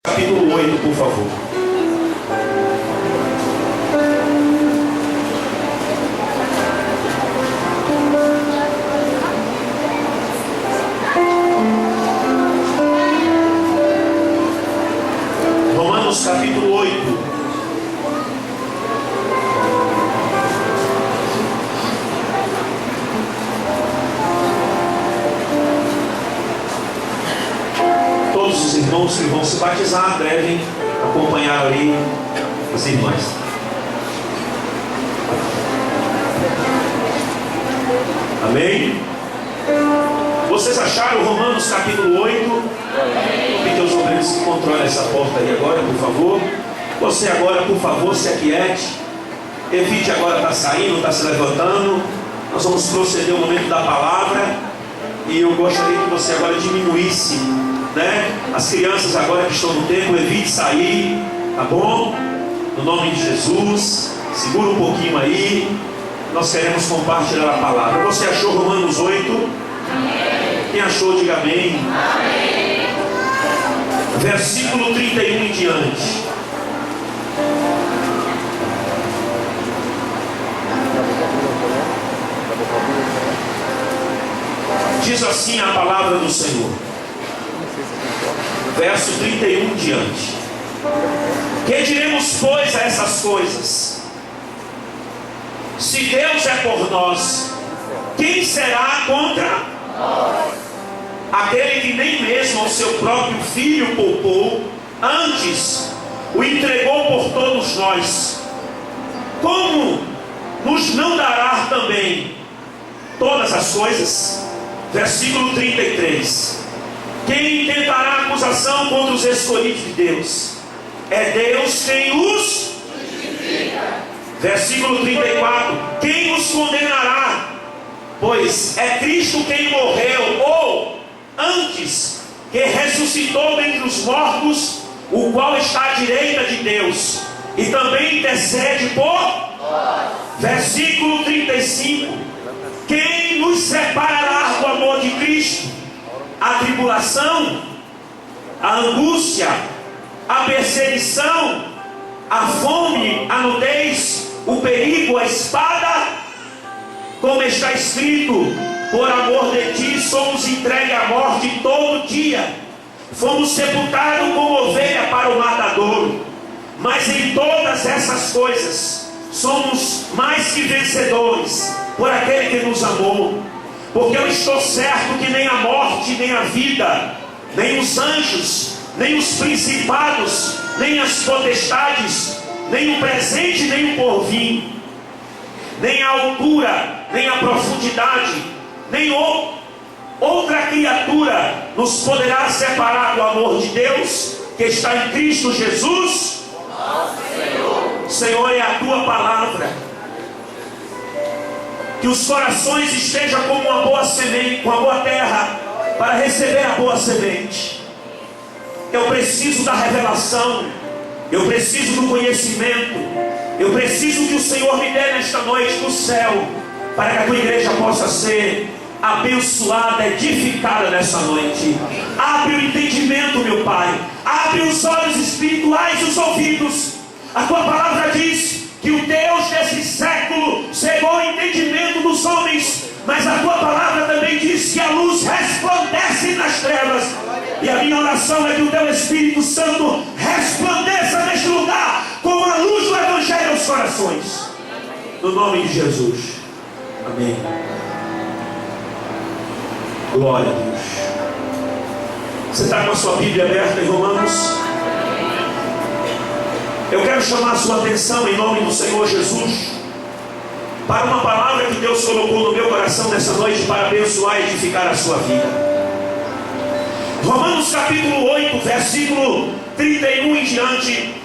Capítulo 8, por favor. Romanos capítulo 8. Todos os irmãos que vão se batizar devem acompanhar ali as irmãs. Amém? Vocês acharam Romanos capítulo 8? Pedir aos obreiros que controlem essa porta aí agora, por favor. Você agora, por favor, se aquiete. Evite agora estar saindo, estar se levantando. Nós vamos proceder ao momento da palavra. E eu gostaria que você agora diminuísse, né? As crianças agora que estão no templo, evite sair, tá bom? No nome de Jesus, segura um pouquinho aí. Nós queremos compartilhar a palavra. Você achou Romanos 8? Amém. Quem achou, diga amém. Amém. Versículo 31 em diante. Diz assim a palavra do Senhor. Verso 31 em diante. Que diremos, pois, a essas coisas? Se Deus é por nós, quem será contra nós? Aquele que nem mesmo ao seu próprio filho poupou, antes o entregou por todos nós, como nos não dará também todas as coisas? Versículo 33. Quem tentará acusação contra os escolhidos de Deus? É Deus quem os justifica. Versículo 34. Quem os condenará? Pois é Cristo quem morreu, ou antes, que ressuscitou dentre os mortos, o qual está à direita de Deus, e também intercede por nós. Versículo 35. Quem nos separará do amor de Cristo? A tribulação, a angústia, a perseguição, a fome, a nudez, o perigo, a espada? Como está escrito: por amor de ti somos entregues à morte todo dia, fomos sepultados como ovelha para o matadouro. Mas em todas essas coisas somos mais que vencedores por aquele que nos amou. Porque eu estou certo que nem a morte, nem a vida, nem os anjos, nem os principados, nem as potestades, nem o presente, nem o porvir, nem a altura, nem a profundidade, nem outra criatura nos poderá separar do amor de Deus que está em Cristo Jesus, nosso Senhor. Senhor, é a tua palavra. Que os corações estejam como uma boa semente, com a boa terra, para receber a boa semente. Eu preciso da revelação, eu preciso do conhecimento, eu preciso que o Senhor me dê nesta noite do céu, para que a tua igreja possa ser abençoada, edificada nessa noite. Abre o entendimento, meu Pai, abre os olhos espirituais e os ouvidos. A tua palavra diz que o Deus desse século cegou o entendimento dos homens, mas a tua palavra também diz que a luz resplandece nas trevas. E a minha oração é que o teu Espírito Santo resplandeça neste lugar como a luz do Evangelho aos corações, no nome de Jesus, amém. Glória a Deus. Você está com a sua Bíblia aberta em Romanos? Eu quero chamar a sua atenção em nome do Senhor Jesus para uma palavra que Deus colocou no meu coração nessa noite para abençoar e edificar a sua vida. Romanos capítulo 8, versículo 31 em diante,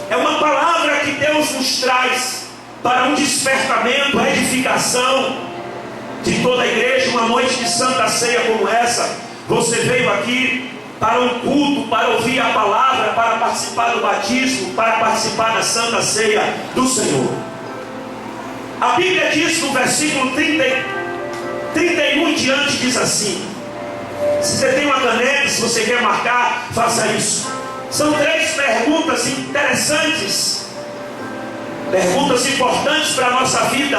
é uma palavra que Deus nos traz para um despertamento, a edificação de toda a igreja. Uma noite de Santa Ceia como essa, você veio aqui para um culto, para ouvir a palavra, para participar do batismo, para participar da Santa Ceia do Senhor. A Bíblia diz no versículo 31 em diante, diz assim: se você tem uma caneta, se você quer marcar, faça isso. São 3 perguntas interessantes, perguntas importantes para a nossa vida.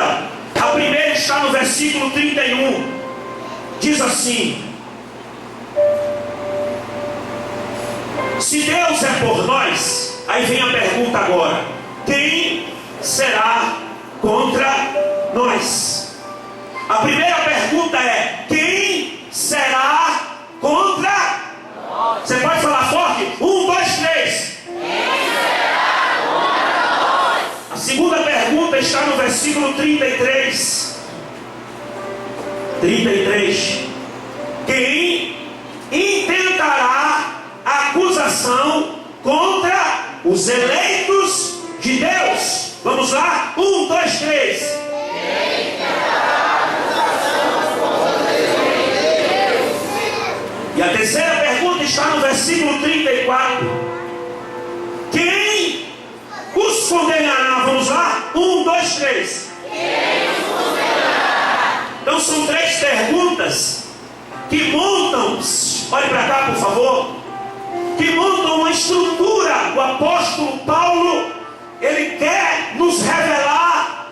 A primeira está no versículo 31. Diz assim: se Deus é por nós, aí vem a pergunta agora: quem será contra nós? A primeira pergunta é: quem será contra nós? Você pode falar forte? 1, 2, 3. Quem será contra nós? A segunda pergunta está no versículo 33. 33. Quem intentará acusação contra os eleitos de Deus? Vamos lá? 1, 2, 3. Quem intentará acusação contra os eleitos de Deus? E a terceira pergunta está no versículo 34. Quem os condenará? Vamos lá? 1, 2, 3. Quem os condenará? Então são 3 perguntas que montam, olhe para cá por favor, que montam uma estrutura. O apóstolo Paulo, ele quer nos revelar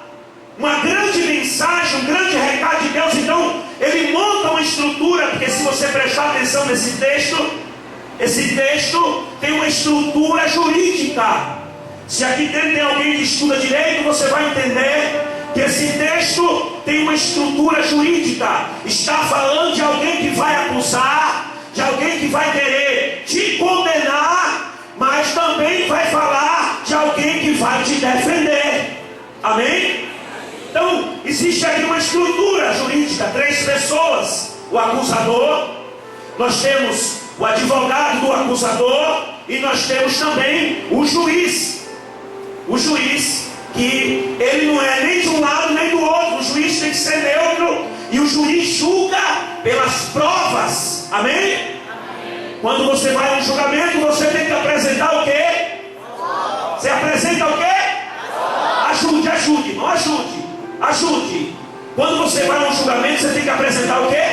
uma grande mensagem, um grande recado de Deus. Então ele monta uma estrutura, porque se você prestar atenção nesse texto, esse texto tem uma estrutura jurídica. Se aqui dentro tem alguém que estuda direito, você vai entender que esse texto tem uma estrutura jurídica. Está falando de alguém que vai acusar, de alguém que vai querer te condenar, mas também vai falar de alguém que vai te defender. Amém? Então existe aqui uma estrutura jurídica. 3 pessoas: o acusador, nós temos o advogado do acusador, e nós temos também o juiz. O juiz, que ele não é nem de um lado nem do outro. O juiz tem que ser neutro, e o juiz julga pelas provas. Amém? Amém. Quando você vai a um julgamento, você tem que apresentar o quê? Você apresenta o quê? Ajude, não ajude. Ajude. Quando você vai a um julgamento, você tem que apresentar o quê?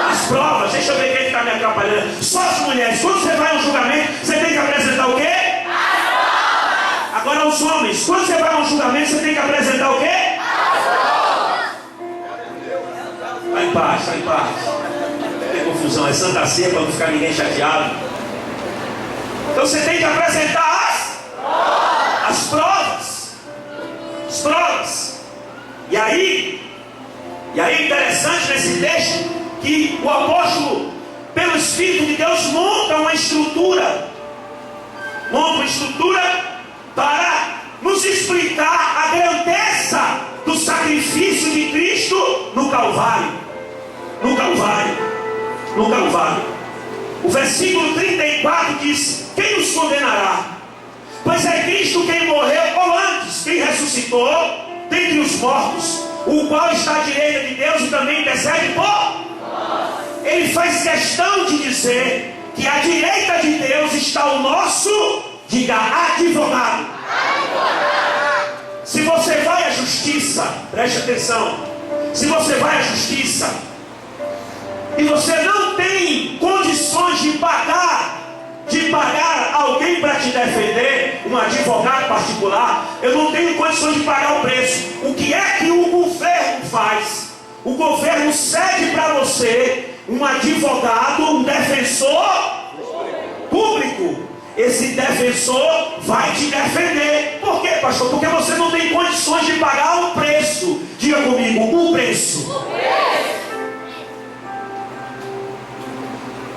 As provas. Deixa eu ver quem está me atrapalhando. Só as mulheres. Quando você vai a um julgamento, você tem que apresentar o quê? Agora os homens, quando você vai a um julgamento, você tem que apresentar o quê? Vai em paz, vai em paz. Não tem confusão, é Santa Ceia para não ficar ninguém chateado. Então você tem que apresentar as provas. As provas. E aí é interessante nesse texto que o apóstolo, pelo Espírito de Deus, monta uma estrutura. Para nos explicar a grandeza do sacrifício de Cristo no Calvário. No Calvário. No Calvário. O versículo 34 diz: quem os condenará? Pois é Cristo quem morreu, ou antes, quem ressuscitou dentre os mortos, o qual está à direita de Deus e também intercede por nós. Ele faz questão de dizer que à direita de Deus está o nosso, diga, advogado. Se você vai à justiça, preste atenção, se você vai à justiça e você não tem condições de pagar alguém para te defender, um advogado particular, eu não tenho condições de pagar o preço. O que é que o governo faz? O governo cede para você um advogado, um defensor público. Esse defensor vai te defender. Por quê, pastor? Porque você não tem condições de pagar o preço. Diga comigo, o preço.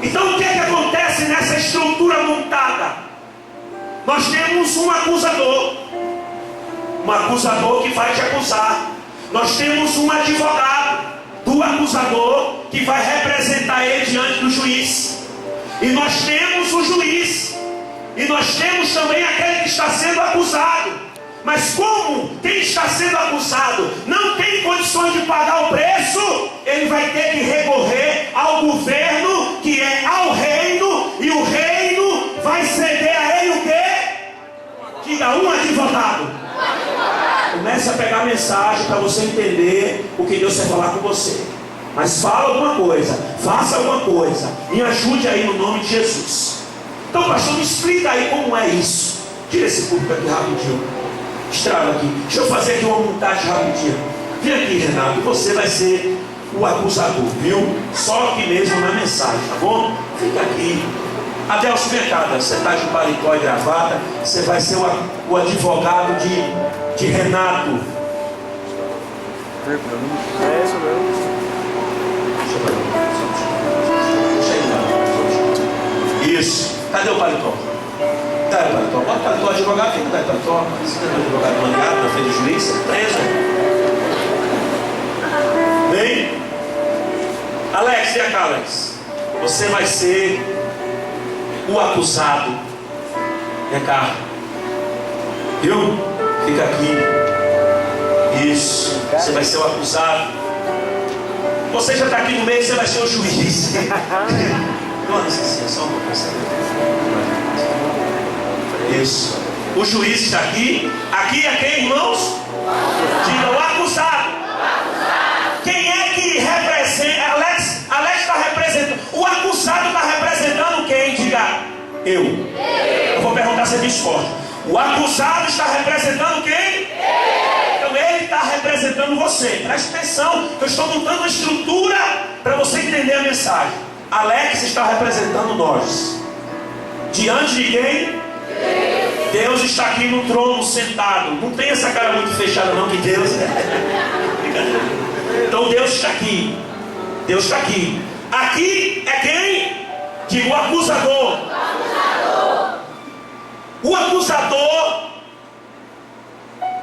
Então o que é que acontece nessa estrutura montada? Nós temos um acusador que vai te acusar. Nós temos um advogado do acusador que vai representar ele diante do juiz. E nós temos o juiz. E nós temos também aquele que está sendo acusado. Mas como quem está sendo acusado não tem condições de pagar o preço, ele vai ter que recorrer ao governo, que é ao reino, e o reino vai ceder a ele o quê? Diga, um advogado. Comece a pegar a mensagem para você entender o que Deus quer falar com você. Mas fala alguma coisa, faça alguma coisa, me ajude aí no nome de Jesus. Então, pastor, me explica aí como é isso. Tira esse público aqui rapidinho. Estrava aqui. Deixa eu fazer aqui uma montagem rapidinha. Vem aqui, Renato. Você vai ser o acusador, viu? Só aqui mesmo na mensagem, tá bom? Fica aqui. Adelson, vem cá, você está de paletó e gravata. Você vai ser o advogado de Renato. É isso mesmo. Isso. Cadê o paletó? Cadê o paletó? Bota o paletó, advogado. Fica o paletó. Você não é o advogado mandado na frente do juiz? Você é preso. Bem? Alex, vem cá, Alex. Você vai ser o acusado. Vem cá. Viu? Fica aqui. Isso. Você vai ser o acusado. Você já está aqui no meio, você vai ser o juiz. Não, assim, só uma coisa. Isso. O juiz está aqui. Aqui é quem, irmãos? Diga, o acusado. Quem é que representa? Alex está representando. O acusado está representando quem? Diga, eu. Eu vou perguntar se é discorda. O acusado está representando quem? Então ele está representando você. Preste atenção, eu estou montando uma estrutura para você entender a mensagem. Alex está representando nós. Diante de quem? Deus está aqui no trono sentado. Não tem essa cara muito fechada não, que Deus Então Deus está aqui. Deus está aqui. Aqui é quem? Digo, o acusador. O acusador.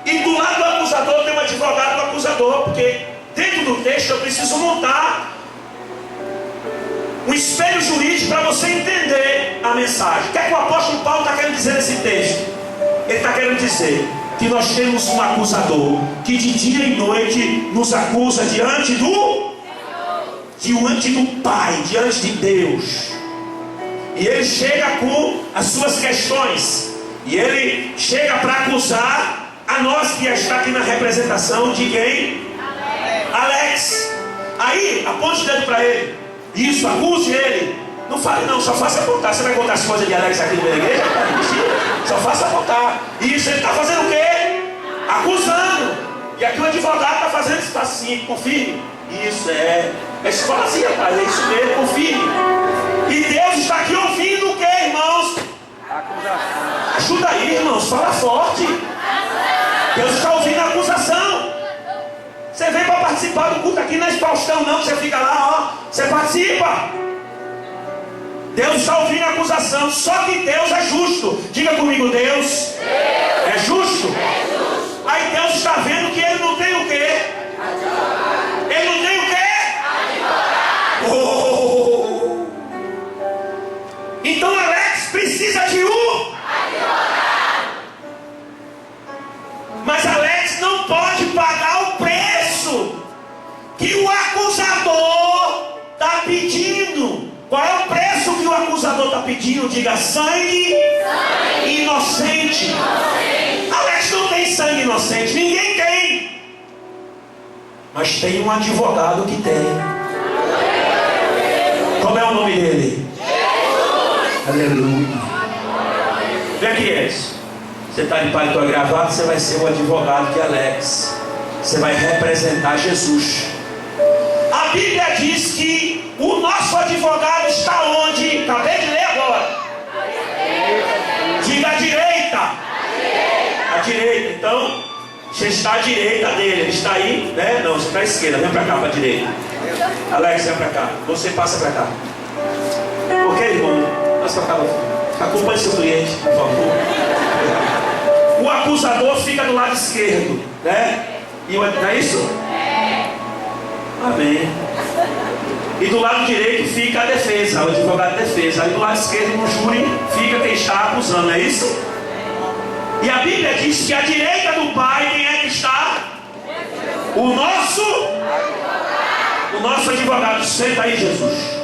E do lado do acusador tem um advogado do acusador. Porque dentro do texto eu preciso montar um espelho jurídico para você entender a mensagem. O que é que o apóstolo Paulo está querendo dizer nesse texto? Ele está querendo dizer que nós temos um acusador que de dia e noite nos acusa diante do Pai, diante de Deus. E ele chega com as suas questões. E ele chega para acusar a nós que está aqui na representação de quem? Alex. Aí, aponte o dedo para ele. Isso, acuse ele. Não fale não, só faça apontar. Você vai contar as coisas de Alex aqui no meio da igreja? Só faça apontar. Isso, ele está fazendo o quê? Acusando. E aqui o advogado está fazendo isso assim, confirme. Isso é escola assim, rapaz, é isso mesmo, confirme. E Deus está aqui ouvindo o quê, irmãos? Acusação. Ajuda aí, irmãos, fala forte. Deus está ouvindo a acusação. Você vem para participar do culto aqui, não é Faustão não, você fica lá, ó. Você participa. Deus está ouvindo a acusação. Só que Deus é justo. Diga comigo, Deus é justo. Aí Deus está vendo que ele não tem o quê? Ele não tem o quê? Oh. Então Alex precisa de um. Mas Alex não pode pagar o preço que o acusador está pedindo. Qual é o preço que o acusador está pedindo? Diga, sangue inocente. Alex não tem sangue inocente, ninguém tem. Mas tem um advogado que tem. Como é o nome dele? Jesus. Aleluia. Vem aqui, Edson. Você está de paletó e gravata, você vai ser o advogado de Alex. Você vai representar Jesus. A Bíblia diz que o nosso advogado está onde? Acabei de ler agora. Diga à direita. À direita. Então, você está à direita dele. Ele está aí, né? Não, você está à esquerda. Vem para cá, para a direita. Alex, vem para cá. Você passa para cá. Ok, irmão? Passa para cá. Acompanhe seu cliente, por favor. O acusador fica do lado esquerdo, né? E não é isso? Amém. E do lado direito fica a defesa, o advogado de defesa. Aí do lado esquerdo, no júri, fica quem está acusando, não é isso? E a Bíblia diz que à direita do Pai, quem é que está? O nosso advogado. Senta aí, Jesus.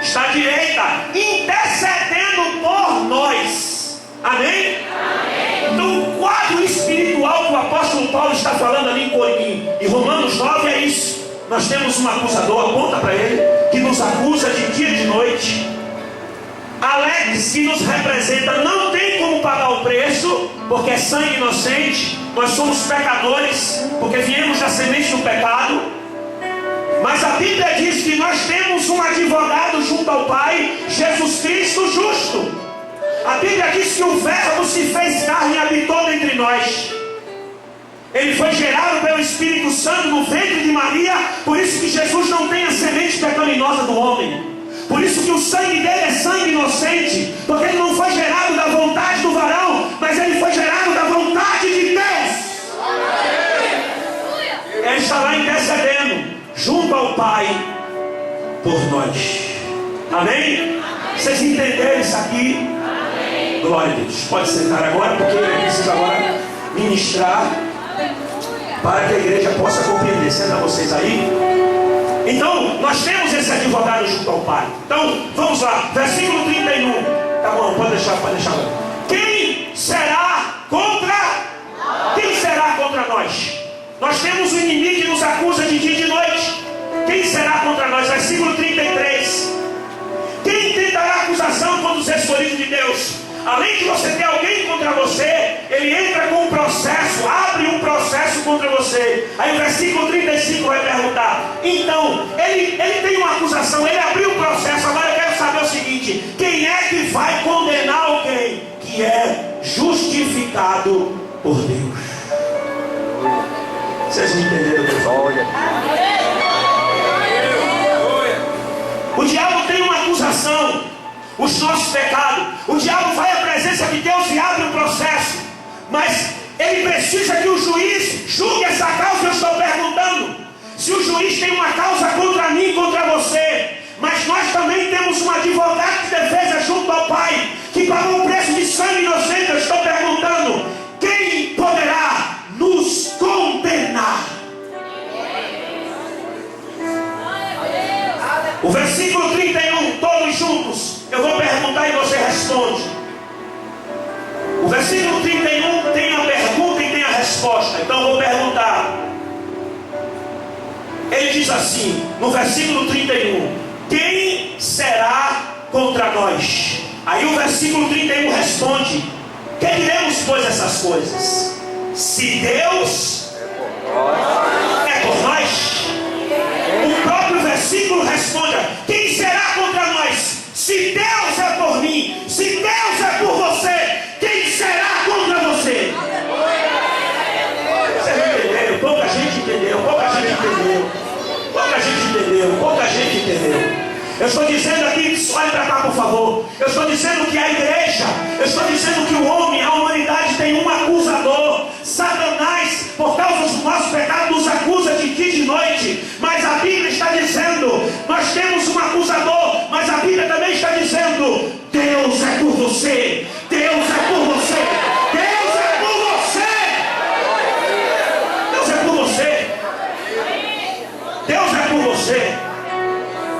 Está à direita, intercedendo por nós. Amém? Então o quadro espiritual que o apóstolo Paulo está falando ali em Romanos 9 é isso. Nós temos um acusador, aponta para ele, que nos acusa de dia e de noite. Alex, que nos representa, não tem como pagar o preço, porque é sangue inocente. Nós somos pecadores, porque viemos da semente do pecado. Mas a Bíblia diz que nós temos um advogado junto ao Pai, Jesus Cristo justo. A Bíblia diz que o Verbo se fez carne e habitou entre nós. Ele foi gerado pelo Espírito Santo no ventre de Maria. Por isso que Jesus não tem a semente pecaminosa do homem. Por isso que o sangue dele é sangue inocente. Porque ele não foi gerado da vontade do varão, mas ele foi gerado da vontade de Deus. Ele está lá intercedendo junto ao Pai por nós. Amém? Vocês entenderam isso aqui? Amém. Glória a Deus. Pode sentar agora, porque eu preciso agora ministrar para que a igreja possa compreender. Senta vocês aí. Então, nós temos esse advogado junto ao Pai. Então, vamos lá. Versículo 31. Tá bom, pode deixar. Quem será contra? Quem será contra nós? Nós temos um inimigo que nos acusa de dia e de noite. Quem será contra nós? Versículo 33. Quem tentará acusação contra os escolhidos de Deus? Além de você ter alguém contra você, ele entra com um processo, abre um processo contra você. Aí o versículo 35 vai perguntar. Então, ele tem uma acusação, ele abriu o processo. Agora eu quero saber o seguinte: quem é que vai condenar alguém que é justificado por Deus? Vocês me entenderam? O diabo tem uma acusação, os nossos pecados. O diabo vai à presença de Deus e abre o processo. Mas ele precisa que o juiz julgue essa causa. Eu estou perguntando se o juiz tem uma causa contra mim e contra você. Mas nós também temos um advogado de defesa junto ao Pai, que pagou o preço de sangue inocente. Eu estou perguntando: quem poderá nos condenar? O versículo 31, todos juntos, eu vou perguntar e você responde. O versículo 31 tem a pergunta e tem a resposta. Então eu vou perguntar. Ele diz assim, no versículo 31: quem será contra nós? Aí o versículo 31 responde: que diremos, pois, essas coisas? Se Deus é por nós. O próprio versículo responde: quem será contra nós? Se Deus é por mim, se Deus é por você, quem será contra você? Vocês entenderam? Pouca gente entendeu. Eu estou dizendo aqui, olhe para cá por favor. Eu estou dizendo que a igreja, eu estou dizendo que o homem, a humanidade tem um acusador. Satanás, por causa dos nossos pecados, nos acusa de dia e de noite. Mas a Bíblia está dizendo, nós temos um acusador, mas a Bíblia também está dizendo: Deus é por você, Deus é por você, Deus é por você, Deus é por você, Deus é por você,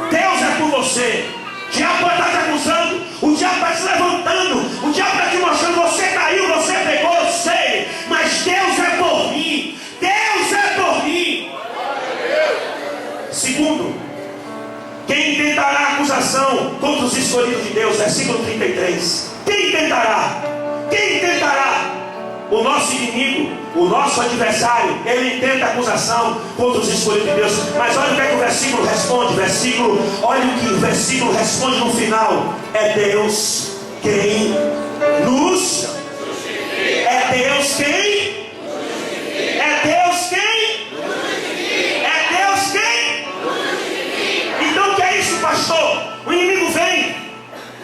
Deus é por você. O diabo está te acusando, o diabo está se levantando, o diabo está te mostrando: você caiu, você pegou, eu sei, mas Deus é por mim, Deus é por mim. Segundo, quem tentará acusação contra os escolhidos de Deus? Versículo 33. Quem tentará? Quem tentará? O nosso inimigo, o nosso adversário, ele tenta acusação contra os escolhidos de Deus. Mas olha o que é que o versículo responde. Olha o que o versículo responde no final: é Deus quem nos justifica. É Deus quem? É Deus quem? É Deus quem? Então o que é isso, pastor? O inimigo vem,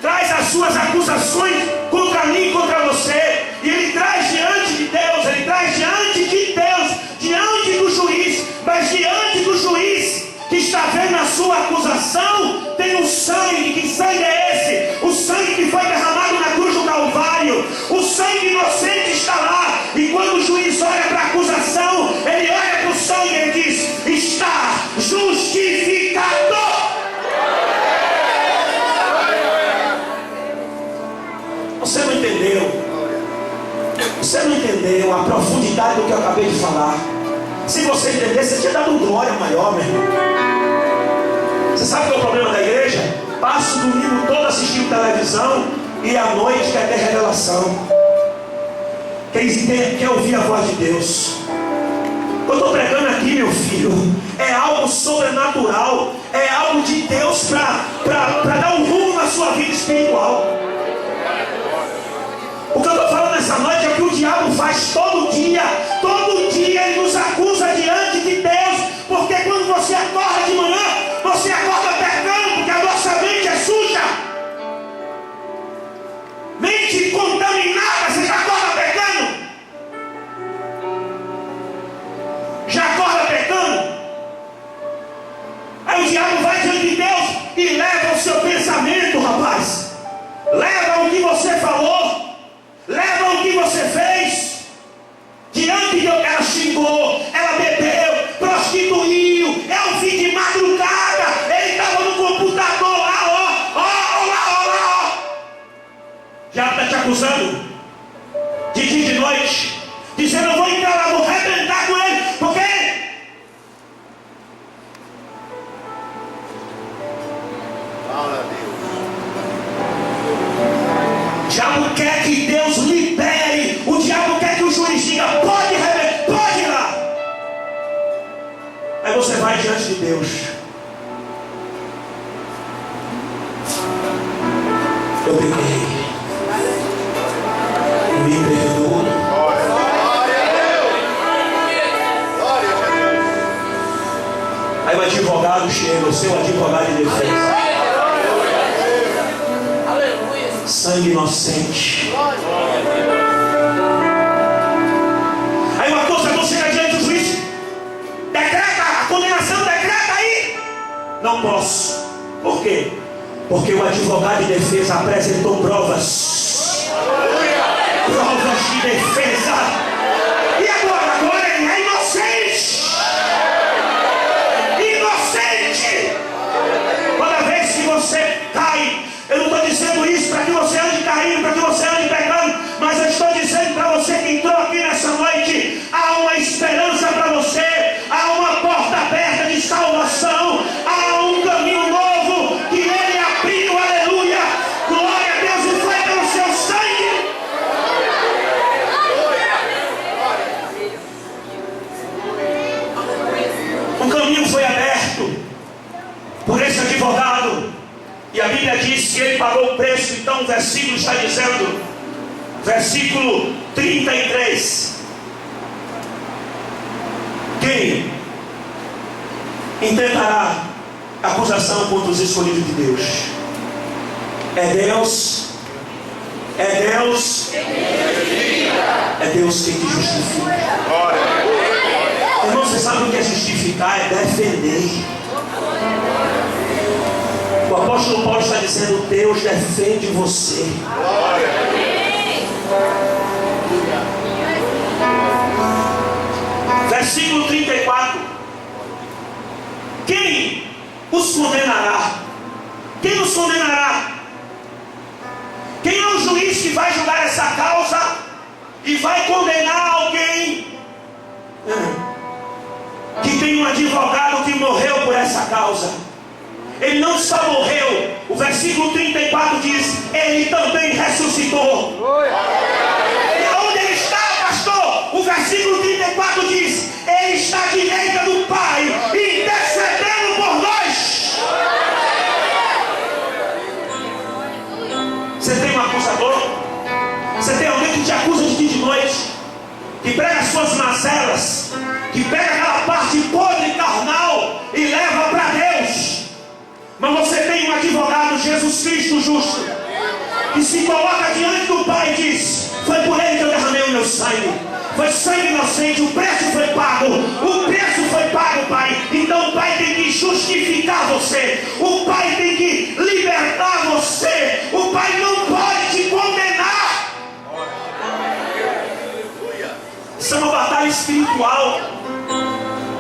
traz as suas acusações contra mim e contra você, e ele traz diante de Deus, ele traz diante de Deus, diante do juiz. Mas diante do juiz que está vendo a sua acusação, tem um sangue. Que sangue é esse? O sangue que foi derramado na cruz do Calvário. O sangue inocente está lá. E quando o juiz olha para a acusação, ele olha para o sangue e ele diz: está justificado. Você não entendeu. Você não entendeu a profundidade do que eu acabei de falar. Se você entendesse, você tinha dado um glória maior, meu irmão. Você sabe qual é o problema da igreja? passa o domingo todo assistindo televisão e à noite quer ter revelação, quer ouvir a voz de Deus. Eu estou pregando aqui, meu filho, é algo sobrenatural, é algo de Deus para dar um rumo na sua vida espiritual. O que eu estou falando nessa noite é o que o diabo faz todo dia ele nos acusa diante de Deus, porque quando você acorda de manhã, você acorda pecando, porque a nossa mente é suja, mente contaminada, você já acorda pecando, aí o diabo vai diante de Deus e leva o seu pensamento, rapaz, leva o que você falou, leva o que você fez. Diante de Deus, ela xingou, ela bebeu, prostituiu, eu vi de madrugada, ele estava no computador lá, ó. Já está te acusando, de dia e de noite, dizendo: eu vou entrar lá, vou arrebentar com ele, porque o diabo quer que Deus libere, o diabo quer que o juiz diga: pode ir lá. Aí você vai diante de Deus: eu peguei, me perdoa. Aí o advogado chega, o seu advogado de defesa, sangue inocente. Aí o acusador chega diante do juiz: decreta a condenação, decreta aí. Não posso. Por quê? Porque o advogado de defesa apresentou provas de defesa. E agora ele é inocente. Toda vez que você cai, eu não estou dizendo isso para que você ande caindo, para que você ande pecando, mas eu estou dizendo para você que entrou aqui nessa noite: há uma esperança para você, há uma porta aberta de salvação, há um caminho novo que Ele abriu, aleluia, glória a Deus, e foi pelo seu sangue. Um caminho foi aberto por esse advogado, e a Bíblia diz que ele pagou o preço. Então o versículo está dizendo, versículo 33: quem intentará acusação contra os escolhidos de Deus? É Deus quem te justifica. Irmão, você sabe o que é justificar? É defender. O apóstolo Paulo está dizendo: Deus defende você. Versículo 34: quem os condenará? Quem os condenará? Quem é o juiz que vai julgar essa causa e vai condenar alguém que tem um advogado que morreu por essa causa? Ele não só morreu, o versículo 34 diz: ele também ressuscitou. E onde ele está, pastor? O versículo 34 diz: ele está à direita do Pai, intercedendo por nós. Você tem um acusador? Você tem alguém que te acusa de dia e de noite, que prega as suas mazelas, que pega aquela parte podre e carnal e leva para Deus? Mas você tem um advogado, Jesus Cristo justo, que se coloca diante do Pai e diz: foi por ele que eu derramei o meu sangue, foi sangue inocente, o preço foi pago, Pai. Então o Pai tem que justificar você, o Pai tem que libertar você, o Pai não pode te condenar. Isso é uma batalha espiritual.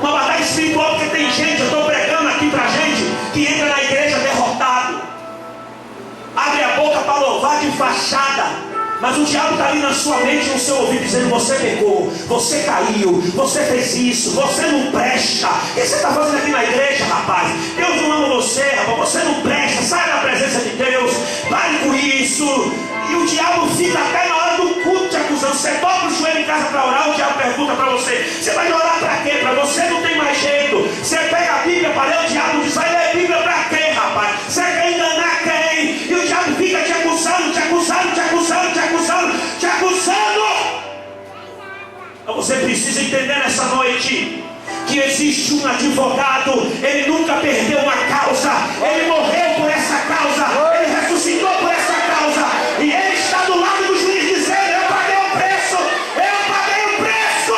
Uma batalha espiritual, porque tem gente, eu estou pregando aqui pra gente, que entra na igreja derrotado, abre a boca para louvar de fachada, mas o diabo está ali na sua mente, no seu ouvido, dizendo: você pecou, você caiu, você fez isso, você não presta. O que você está fazendo aqui na igreja, rapaz? Deus não ama você, rapaz, você não presta, sai da presença. em casa para orar, o diabo pergunta para você: você vai orar para quê? Para você não tem mais jeito. Você pega a Bíblia para ler, o diabo diz: vai ler a Bíblia para quê, rapaz? Você quer enganar quem? E o diabo fica te acusando, te acusando, te acusando, te acusando, te acusando. Então você precisa entender nessa noite que existe um advogado. Ele nunca perdeu uma causa. Ele morreu por essa causa. Ele ressuscitou por essa causa. E ele está do lado do juiz dizendo: eu paguei o preço. Eu paguei o preço.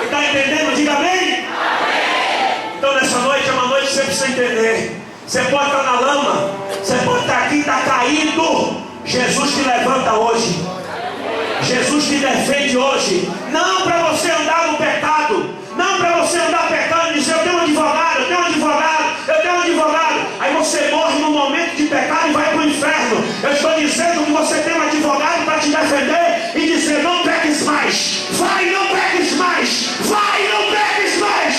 Está entendendo? Diga amém. Então nessa noite é uma noite que você precisa entender. Você pode estar na lama. Você pode estar aqui, está caído. Jesus te levanta hoje. Jesus te defende hoje. Não para você andar no pecado. Não para você andar pecando e dizer: eu tenho um advogado, eu tenho um advogado, eu tenho um advogado. Aí você morre no momento de pecado e vai para o inferno. Eu estou dizendo que você tem um advogado para te defender e dizer: não peques mais. Vai, não peques mais. Vai, não peques mais.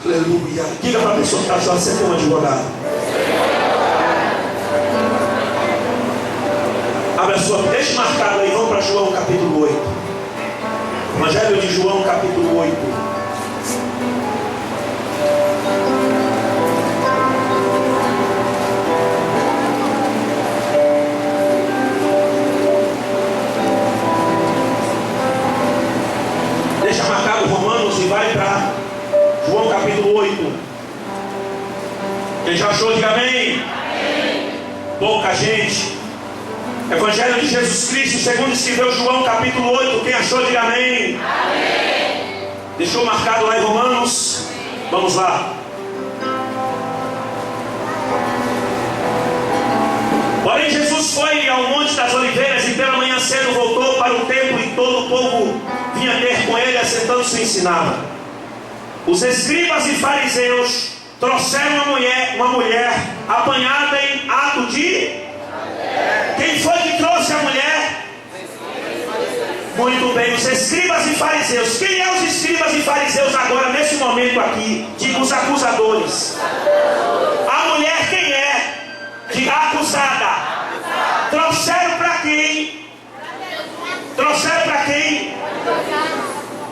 Aleluia. Diga para a pessoa que está achando: você tem um advogado. Abra sua, deixa marcado aí, vamos para João capítulo 8. Evangelho de João capítulo 8. Deixa marcado Romanos e vai para João capítulo 8. Quem já achou, diga amém. Pouca gente. Evangelho de Jesus Cristo, segundo escreveu João capítulo 8. Quem achou, diga amém. Amém. Deixou marcado lá em Romanos. Vamos lá. Porém Jesus foi ao Monte das Oliveiras e pela manhã cedo voltou para o templo, e todo o povo vinha ter com ele, assentando-se e ensinava. Os escribas e fariseus trouxeram uma mulher apanhada em ato de... Quem foi que trouxe a mulher? Muito bem, os escribas e fariseus. Quem é os escribas e fariseus agora, nesse momento aqui? Diga: os acusadores. A mulher quem é? Diga: acusada. Trouxeram para quem? Trouxeram para quem?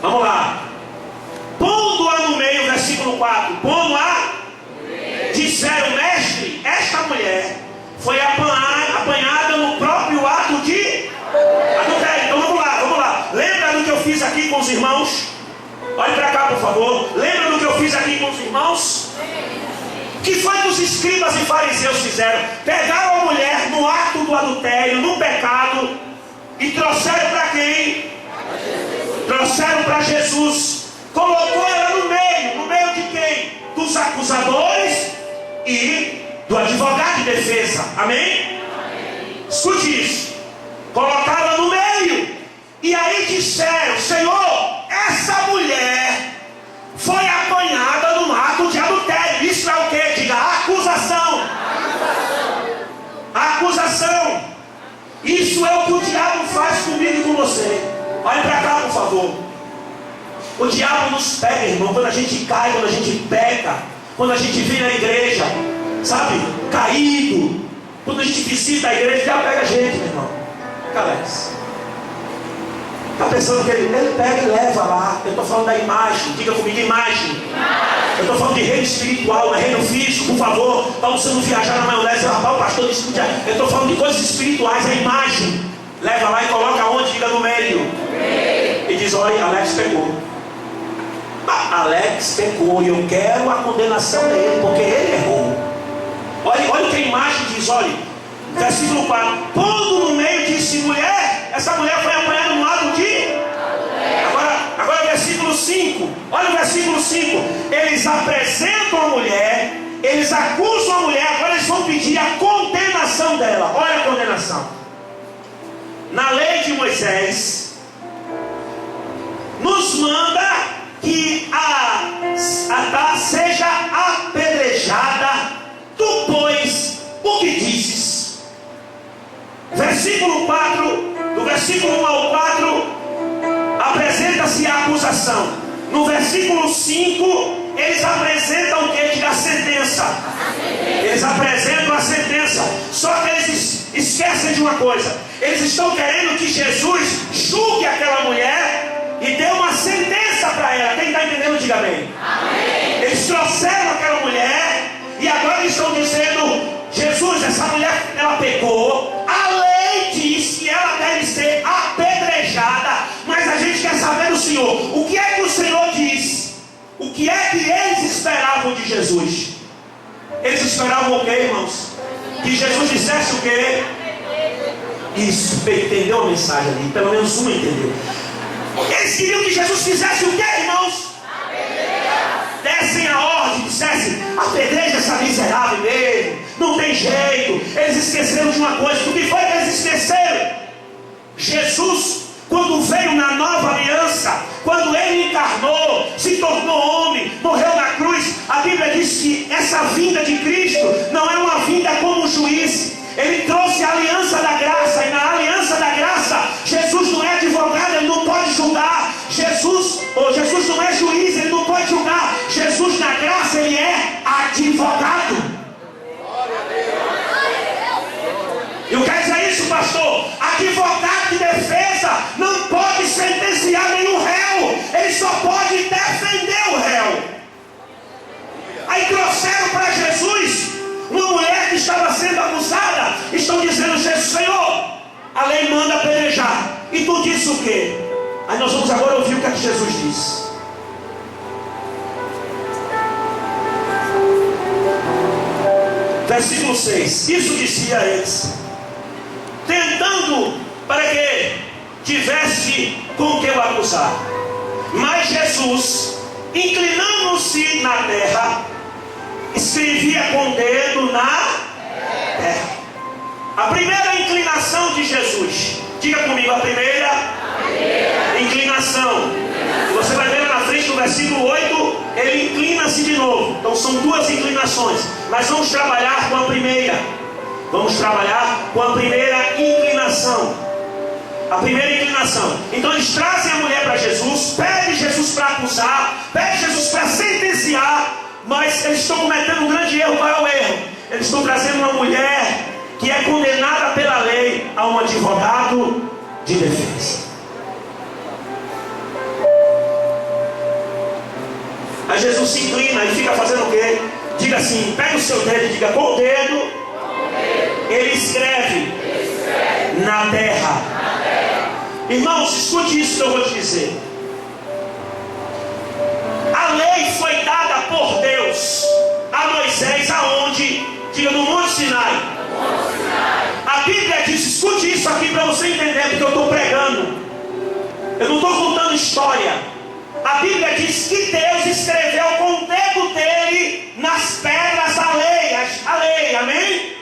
Vamos lá. Pondo-a no meio, versículo 4. Pondo-a, disseram: mestre, esta mulher foi apanhada no próprio ato de adultério. Então vamos lá. Lembra do que eu fiz aqui com os irmãos? Olhe para cá, por favor. Lembra do que eu fiz aqui com os irmãos? O que foi que os escribas e fariseus fizeram? Pegaram a mulher no ato do adultério, no pecado, e trouxeram para quem? Trouxeram para Jesus. Colocou ela no meio de quem? Dos acusadores e do advogado de defesa. Amém? Escute isso. Colocaram no meio. E aí disseram: Senhor, essa mulher foi apanhada no ato de adultério. Isso é o que? Diga: acusação. Acusação. Isso é o que o diabo faz comigo e com você. Olhe para cá, por favor. O diabo nos pega, irmão, quando a gente cai, quando a gente peca, quando a gente vem na igreja, sabe, caído. Quando a gente visita a igreja, já pega a gente, meu irmão. Alex, está pensando que ele pega e leva lá. Eu estou falando da imagem. Diga comigo: imagem. Eu estou falando de reino espiritual, não é reino físico, por favor. Para você não viajar na maionese. Rapaz, o pastor disse que eu estou falando de coisas espirituais, a imagem. Leva lá e coloca onde? Diga: no meio. E diz: olha, Alex pecou. Alex pecou e eu quero a condenação dele, porque ele errou. Olha o que a imagem diz, olha. Versículo 4. Pondo no meio, disse: mulher, essa mulher foi apanhada no ato de... Agora o versículo 5. Olha o versículo 5. Eles apresentam a mulher, eles acusam a mulher, agora eles vão pedir a condenação dela. Olha a condenação. Na lei de Moisés, nos manda que a seja apedrejada. Tu, pois, o que dizes? Versículo 4, do versículo 1 ao 4, apresenta-se a acusação. No versículo 5, eles apresentam o que? Diga a sentença. Eles apresentam a sentença. Só que eles esquecem de uma coisa. Eles estão querendo que Jesus julgue aquela mulher e dê uma sentença para ela. Quem está entendendo, diga amém. Eles trouxeram aquela mulher e agora eles estão dizendo: Jesus, essa mulher, ela pecou. A lei diz que ela deve ser apedrejada. Mas a gente quer saber do Senhor. O que é que o Senhor diz? O que é que eles esperavam de Jesus? Eles esperavam o quê, irmãos? Que Jesus dissesse o quê? Isso, entendeu a mensagem ali? Pelo menos um entendeu. Eles queriam que Jesus fizesse o quê, irmãos? Dessem a ordem, dissessem: apedreja essa miserável mesmo, não tem jeito. Eles esqueceram de uma coisa. O que foi que eles esqueceram? Jesus, quando veio na nova aliança, quando ele encarnou, se tornou homem, morreu na cruz, a Bíblia diz que essa vinda de Cristo não é uma vinda como juiz. Ele trouxe a aliança da graça, e na aliança da graça, Jesus não é advogado, ele não pode julgar. Jesus não é juiz, ele não pode julgar. Jesus na graça, ele é advogado. E o que quer dizer isso, pastor? Advogado de defesa não pode sentenciar nenhum réu, ele só pode defender o réu. Aí trouxeram para Jesus uma mulher que estava sendo acusada. Estão dizendo: Jesus, Senhor, a lei manda apedrejar, e tu disse o quê? Aí nós vamos agora ouvir o que é que Jesus disse. Versículo 6. Isso dizia a eles, tentando para que tivesse com que o acusar. Mas Jesus, inclinando-se na terra, escrevia com o dedo na terra. A primeira inclinação de Jesus, diga comigo, a primeira inclinação. Você vai ver na frente do versículo 8, ele inclina-se de novo. Então são duas inclinações, mas vamos trabalhar com a primeira. Vamos trabalhar com a primeira inclinação. A primeira inclinação. Então eles trazem a mulher para Jesus, pedem Jesus para acusar, pedem Jesus para sentenciar, mas eles estão cometendo um grande erro. Qual é o erro? Eles estão trazendo uma mulher que é condenada pela lei a um advogado de defesa. Aí Jesus se inclina e fica fazendo o quê? Diga assim, pega o seu dedo e diga: com o dedo ele escreve na terra. Irmãos, escute isso que eu vou te dizer. A lei foi dada por Deus a Moisés aonde? Diga, no Monte Sinai. A Bíblia diz, escute isso aqui para você entender, porque eu estou pregando, eu não estou contando história. A Bíblia diz que Deus escreveu com o dedo dele nas pedras a lei, amém?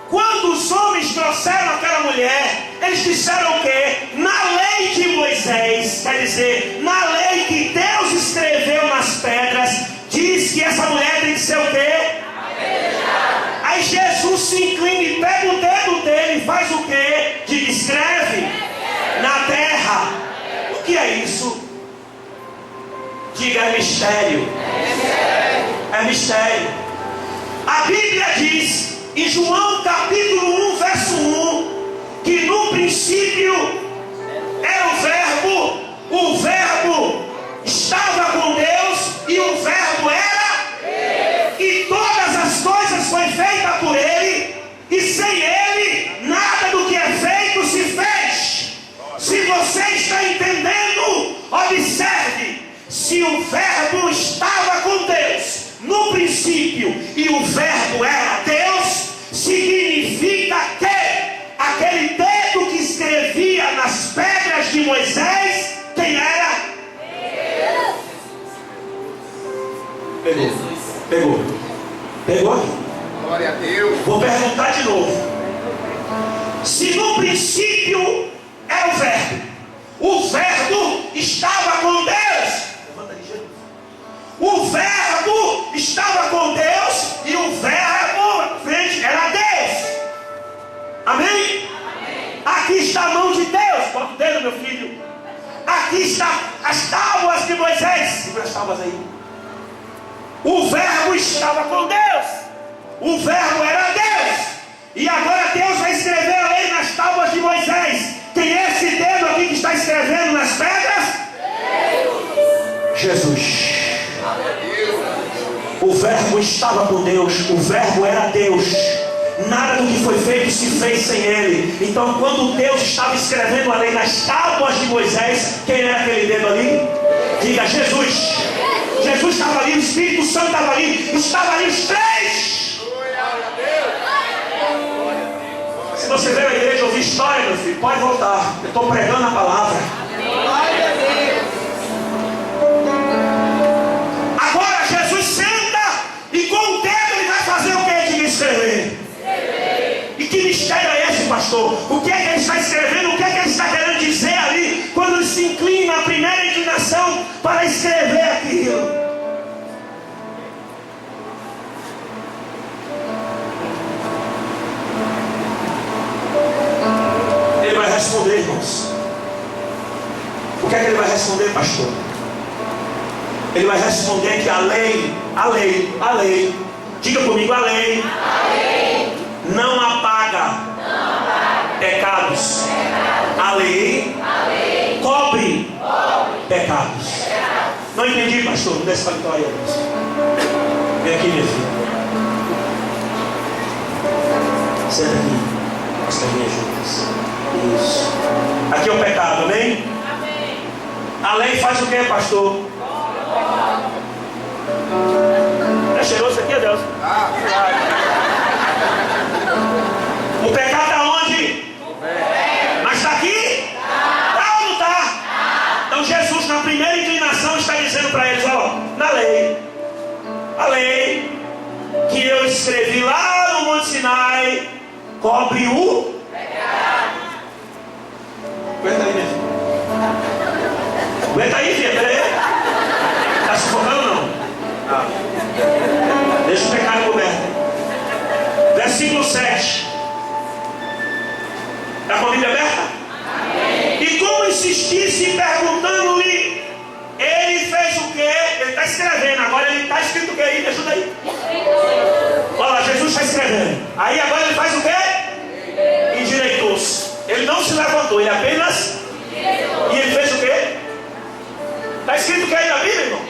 Quando os homens trouxeram aquela mulher, eles disseram o quê? Na lei de Moisés, quer dizer, na lei que Deus escreveu nas pedras, diz que essa mulher tem que ser o quê? Aí Jesus se inclina e pega o dedo dele e faz o quê? Escreve na terra. O que é isso? Diga, é mistério. É mistério. A Bíblia diz em João capítulo 1, verso 1, que no princípio era o verbo estava com Deus e o verbo era, e todas as coisas foi feita por ele, e sem ele nada do que é feito se fez. Se você está entendendo, observe: se o verbo estava com Deus no princípio e o verbo era Deus, significa que aquele dedo que escrevia nas pedras de Moisés, quem era? Pegou? Glória a Deus. Vou perguntar de novo. Se no princípio era o verbo estava com Deus. O verbo estava com Deus e o verbo frente era Deus. Amém? Aqui está a mão de Deus. Bota o dedo, meu filho. Aqui está as tábuas de Moisés. Segura as tábuas aí. O verbo estava com Deus. O verbo era Deus. E agora Deus vai escrever a lei nas tábuas de Moisés. Quem é esse dedo aqui que está escrevendo nas pedras? Deus. Jesus. O verbo estava com Deus. O verbo era Deus. Nada do que foi feito se fez sem ele. Então quando Deus estava escrevendo a lei nas tábuas de Moisés, quem era aquele dedo ali? Diga: Jesus. Jesus estava ali, o Espírito Santo estava ali. Estava ali os três. Se você veio à igreja ouvir história, meu filho, pode voltar. Eu estou pregando a palavra. Agora Jesus senta e com o dedo ele vai fazer o que? De escrever. E que mistério é esse, pastor? O que é que ele está escrevendo? O que é que ele está querendo dizer ali? Quando ele se inclina a primeira inclinação para escrever aquilo. Ele vai responder, irmãos. O que é que ele vai responder, pastor? Ele vai responder que a lei, diga comigo, a lei não apaga pecados. A lei cobre pecados. Não entendi, pastor. Não desce para a vitória. Vem aqui, minha filha. Senta aqui. As perninhas juntas. Isso. Aqui é o pecado, amém? A lei faz o que, pastor? É cheiroso aqui, Deus? O pecado está onde? Mas está aqui? Está ou não está? Então Jesus, na primeira inclinação, está dizendo para eles: ó, na lei, a lei que eu escrevi lá no Monte Sinai cobre o pecado. Aguenta aí, minha filha. Aguenta aí, filha, peraí. Está sufocando ou não? Deixa o pecado coberto. Versículo 7. Está com a Bíblia aberta? Amém. E como insistisse perguntando-lhe, ele fez o quê? Ele está escrevendo. Agora ele está escrito o quê aí? Me ajuda aí. Olha lá, Jesus está escrevendo. Aí agora ele faz o quê? Endireitou-se. Ele não se levantou, ele apenas. E ele fez o quê? Está escrito o que aí na Bíblia, irmão?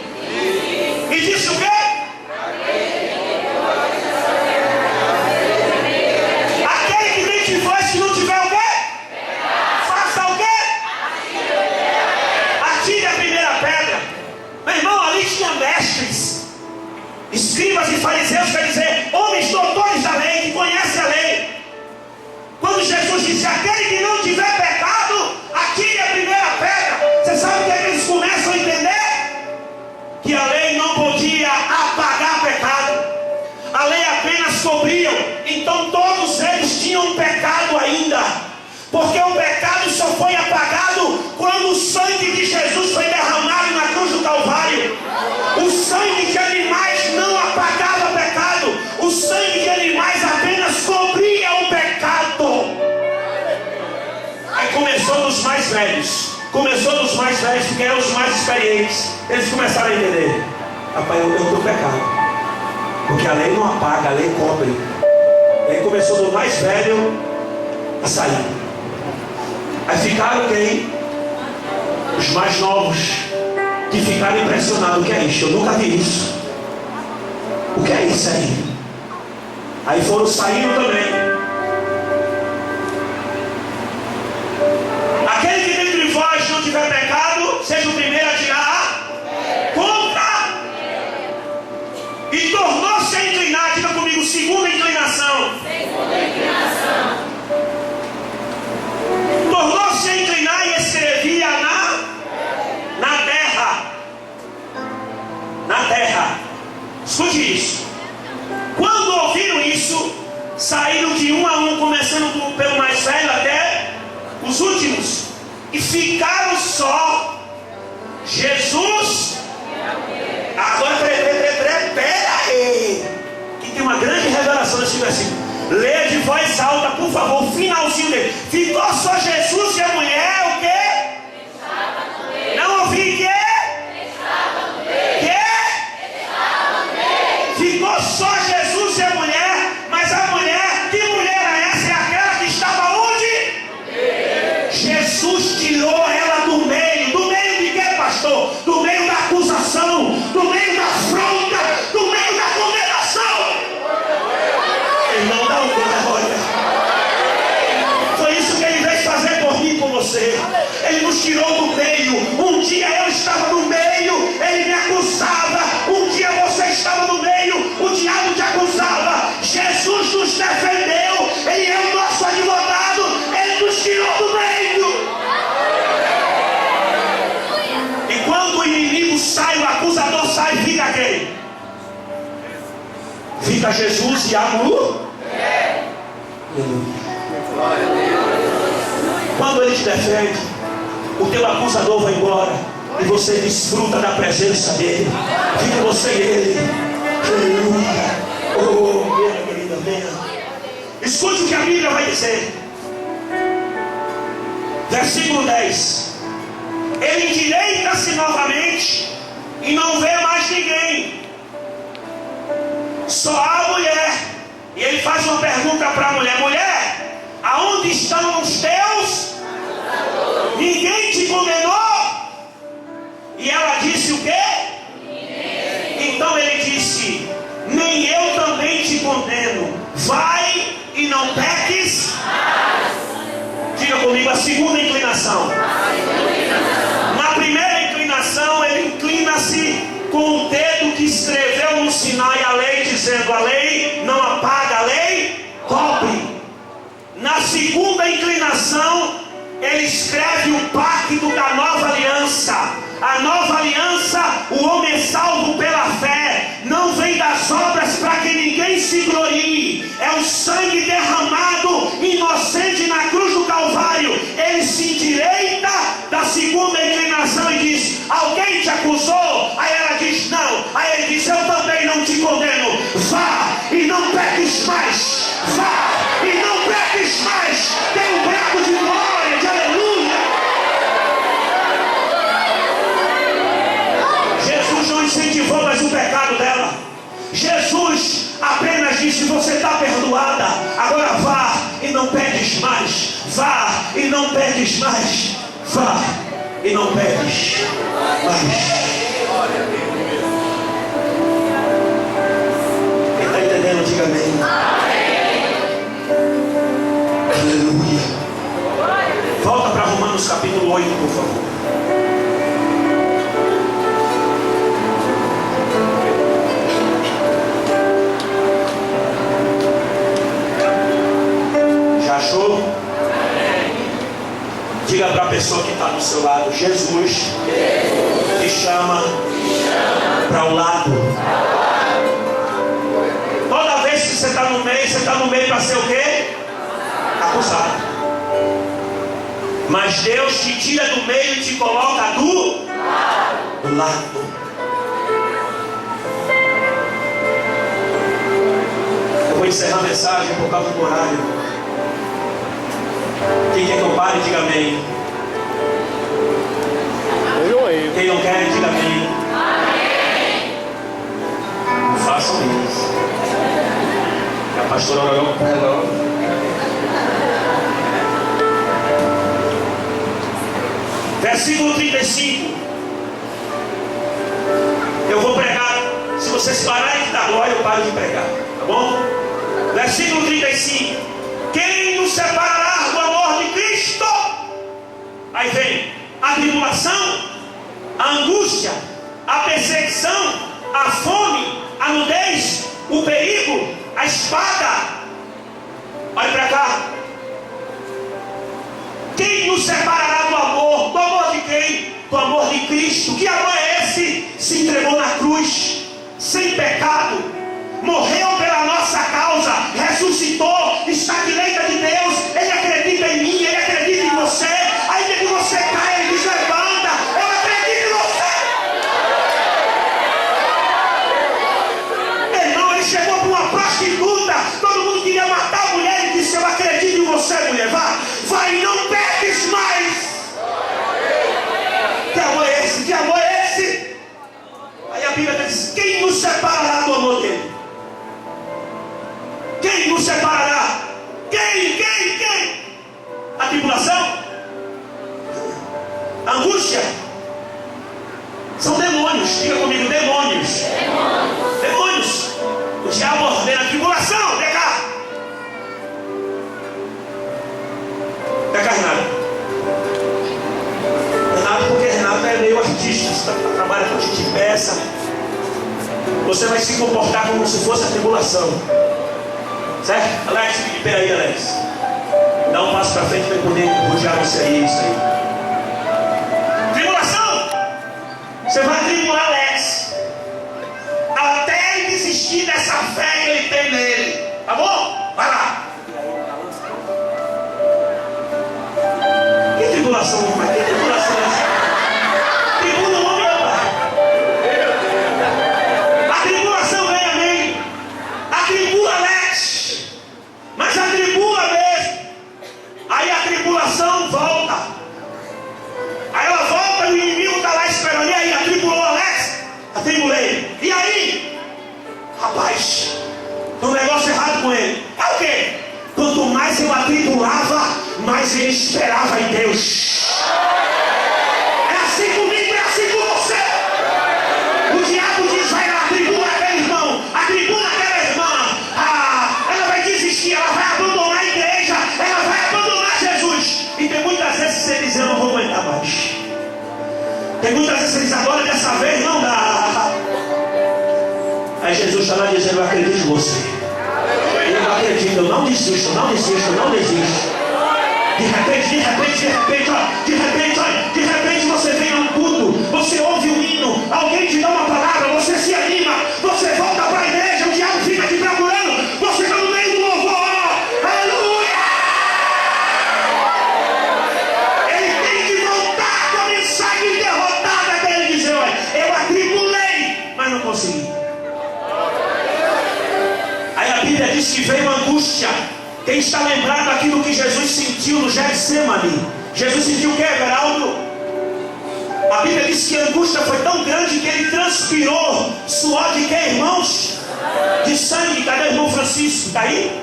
E disse o quê? Aquele que vem de vós, se não tiver o quê? Faça o quê? Atire a primeira pedra. Meu irmão, ali tinha mestres, escribas e fariseus, quer dizer, homens doutores da lei, que conhecem a lei. Quando Jesus disse: aquele que não tiver pecado, atire a primeira pedra. Você sabe o que é que eles começam a entender? Que a lei não podia apagar pecado. A lei apenas cobria. Então todos eles tinham um pecado ainda. Porque o pecado só foi apagado quando o sangue de Jesus foi derramado na cruz do Calvário. O sangue de animais não apagava pecado. O sangue de animais apenas cobria o pecado. Aí começou dos mais velhos. Porque eram os mais experientes. Eles começaram a entender: rapaz, eu tenho pecado. Porque a lei não apaga, a lei cobre. E aí começou do mais velho a sair. Aí ficaram quem? Os mais novos, que ficaram impressionados. O que é isso? Eu nunca vi isso. O que é isso aí? Aí foram saindo também. Aquele que dentro de vós não tiver pecado, seja o primeiro a tirar contra. E tornou-se a inclinar. Diga comigo, segunda inclinação. Tornou-se a inclinar e escrevia na terra. Na terra. Escute isso. Quando ouviram isso, saíram de um a um, começando pelo mais velho até os últimos, e ficaram só Jesus. Agora pera aí, que tem uma grande revelação nesse versículo. Leia de voz alta, por favor, o finalzinho dele. Ficou só Jesus e a mulher, o quê? Não ouvi, quê? Quê? Jesus tirou ela do meio. Do meio de quê, pastor? Do meio da acusação, do meio da afronta, do meio da condenação. Ele não dá glória. Foi isso que ele veio fazer por mim e por você. Ele nos tirou do meio. Um dia eu estava no meio, ele me acusava. Um dia você estava no meio, o diabo te acusava. Jesus nos defendeu, ele é o nosso advogado, ele nos tirou do meio. E quando o inimigo sai, o acusador sai, fica quem? Fica Jesus e a mulher. Quando ele te defende, o teu acusador vai embora e você desfruta da presença dele. Fica você e ele. Aleluia. Oh, minha querida, venha. Escute o que a Bíblia vai dizer. Versículo 10. Ele endireita-se novamente e não vê mais ninguém, só a mulher. E ele faz uma pergunta para a mulher: mulher, aonde estão os teus? Ninguém te condenou? E ela disse o quê? Então ele disse: nem eu também te condeno. Vai e não peques. Diga comigo a segunda inclinação. Na primeira inclinação, ele inclina-se com o dedo que escreveu no Sinai a lei, dizendo: a lei não apaga, a lei cobre. Na segunda inclinação, ele escreve o pacto da nova aliança. A nova aliança, o homem é salvo pela fé, não vem das obras para que ninguém se glorie. É o sangue derramado inocente na cruz do Calvário. Ele se endireita da segunda inclinação e diz: alguém te acusou? Aí ela diz: não. Aí ele diz: eu também não te condeno. Vá e não peques mais. Vá e não peques mais. Tem um brado de glória, de aleluia. Jesus não incentivou mais o pecado dela. Jesus apenas disse: você está perdoada, agora vá e não peques mais. Vá e não peques mais. Vá e não peques mais. Quem está entendendo, diga amém. Aleluia. Volta para Romanos capítulo 8, por favor. Achou? Diga para a pessoa que está do seu lado: Jesus te chama para o lado. Toda vez que você está no meio, você está no meio para ser o quê? Acusado. Mas Deus te tira do meio e te coloca do lado. Eu vou encerrar a mensagem por causa do horário. Quem quer que eu pare, diga amém. Quem não quer, diga amém. Não façam isso. A pastora orou com ela. Versículo 35. Eu vou pregar. Se vocês pararem de dar glória, eu paro de pregar. Tá bom? Versículo 35. Quem nos separará do amor de Cristo? Aí vem a tribulação, a angústia, a perseguição, a fome, a nudez, o perigo, a espada. Olha para cá. Quem nos separará do amor? Do amor de quem? Do amor de Cristo. Que amor é esse? Se entregou na cruz, sem pecado, morreu pela nossa causa, ressuscitou, está à direita de Deus. Ele acredita em mim, ele acredita em você. Ainda que você caia, ele diz: levanta, eu acredito em você. Irmão, ele chegou para uma prostituta, todo mundo queria matar a mulher. Ele disse: eu acredito em você, mulher. Vai e não peques mais. Que amor é esse? Que amor é esse? Aí a Bíblia diz: quem nos separará do amor dele? Quem nos separará? Quem? Angústia são demônios. Diga comigo, demônios. Demônios. O diabo ordena a tribulação. Vem cá. Renato, porque Renato é meio artista. Você trabalha com gente de peça. Você vai se comportar como se fosse a tribulação. Certo? Alex, fique de pé aí, Alex. Dá um passo para frente para poder rodear você aí. Isso aí. Tribulação. Você vai tribular Alex até ele desistir dessa fé que ele tem nele. Tá bom? Vai lá. Que tribulação, mas que tribulação é essa? Tribula o homem, rapaz. A tribulação vem, amém. Atribula Alex. Mas atribula mesmo. Aí a tribulação volta. Aí ela volta e o inimigo está lá esperando. E aí, atribulou Alex? Atribulei. E aí? Rapaz, tem um negócio errado com ele. É o quê? Quanto mais eu atribulava, mais ele esperava em Deus. É assim comigo, é assim com você. O diabo diz, vai lá, atribula aquele irmão, atribula aquela irmã. Ela vai desistir, ela vai abandonar a igreja, ela vai abandonar Jesus. E tem muitas vezes que você diz, eu não vou aguentar mais. Tem muitas vezes que você diz, agora dessa vez não dá. Aí Jesus está lá dizendo, eu acredito em você. Eu acredito, eu não desisto, não desisto, não desisto. De repente você vem a um culto, você ouve um hino, alguém te dá uma palavra, você se anima, você volta para a igreja, o diabo fica te procurando, você está no meio do louvor, aleluia! Ele tem que voltar com a mensagem derrotada que ele diz, olha, eu atribulei, mas não consegui. Aí a Bíblia diz que veio angústia. Quem está lembrado aqui do que Jesus sentiu no Getsemane? Jesus sentiu o que, Everaldo? A Bíblia diz que a angústia foi tão grande que ele transpirou suor de quê, irmãos? De sangue. Cadê o irmão Francisco? Está aí?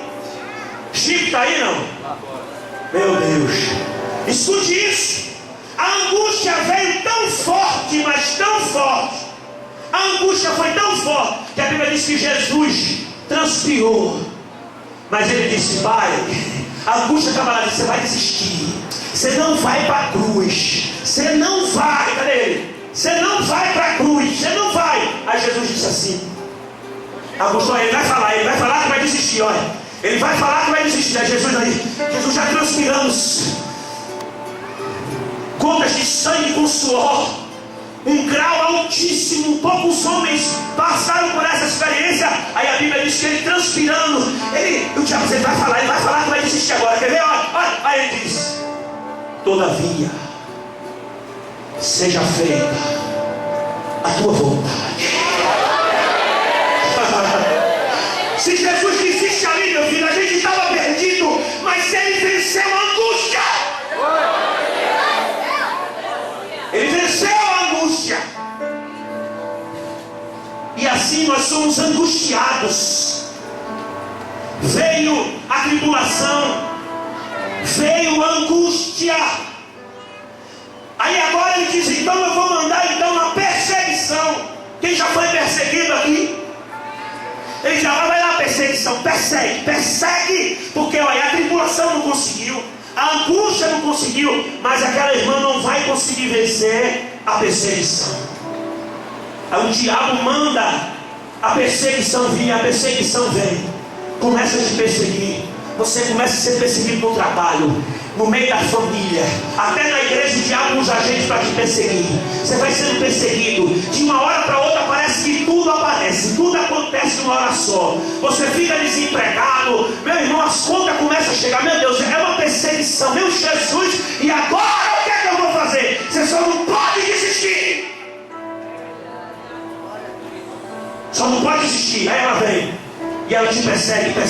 Chico está aí, não? Meu Deus. Escute isso. A angústia veio tão forte, mas tão forte. A angústia foi tão forte que a Bíblia diz que Jesus transpirou. Mas ele disse, pai, a angústia estava lá, você vai desistir. Você não vai para a cruz. Você não vai, cadê ele? Você não vai para a cruz, você não vai. Aí Jesus disse assim, Augusto, ele vai falar que vai desistir, olha. Ele vai falar que vai desistir. Aí Jesus já transpirando gotas de sangue com suor. Um grau altíssimo, poucos homens passaram por essa experiência. Aí a Bíblia diz que ele transpirando, o diabo ele vai falar que vai desistir agora. Quer ver? Olha. Aí ele diz, todavia, seja feita a tua vontade. Se Jesus desiste ali, meu filho, a gente estava perdido, mas ele venceu a angústia. Ele venceu a angústia. E assim nós somos angustiados. Veio a tribulação, veio a angústia. Aí agora ele diz, então eu vou mandar então a perseguição. Quem já foi perseguido aqui? Ele diz, vai lá, perseguição, persegue, porque olha, a tribulação não conseguiu, a angústia não conseguiu, mas aquela irmã não vai conseguir vencer a perseguição. Aí o diabo manda a perseguição vir, a perseguição vem, começa a te perseguir. Você começa a ser perseguido no trabalho, no meio da família, até na igreja o diabo usa gente para te perseguir. Você vai sendo perseguido, de uma hora para outra parece que tudo aparece, tudo acontece numa hora só. Você fica desempregado, meu irmão, as contas começam a chegar, meu Deus, é uma perseguição, meu Jesus, e agora o que é que eu vou fazer? Você só não pode desistir. Só não pode desistir. Aí ela vem e ela te persegue. A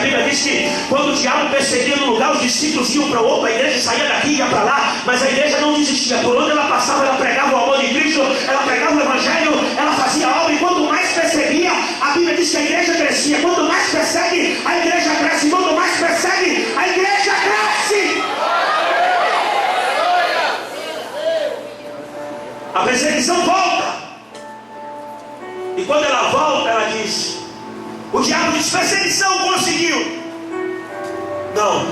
Bíblia diz que quando o diabo perseguia no lugar, os discípulos iam para outro, a igreja saía daqui e ia para lá, mas a igreja não desistia. Por onde ela passava, ela pregava o amor de Cristo, ela pregava o evangelho, ela fazia a obra, e quanto mais perseguia, a Bíblia diz que a igreja crescia. Quanto mais persegue, a igreja cresce. Quanto mais persegue, a igreja cresce. O diabo diz: perseguição, conseguiu. Não.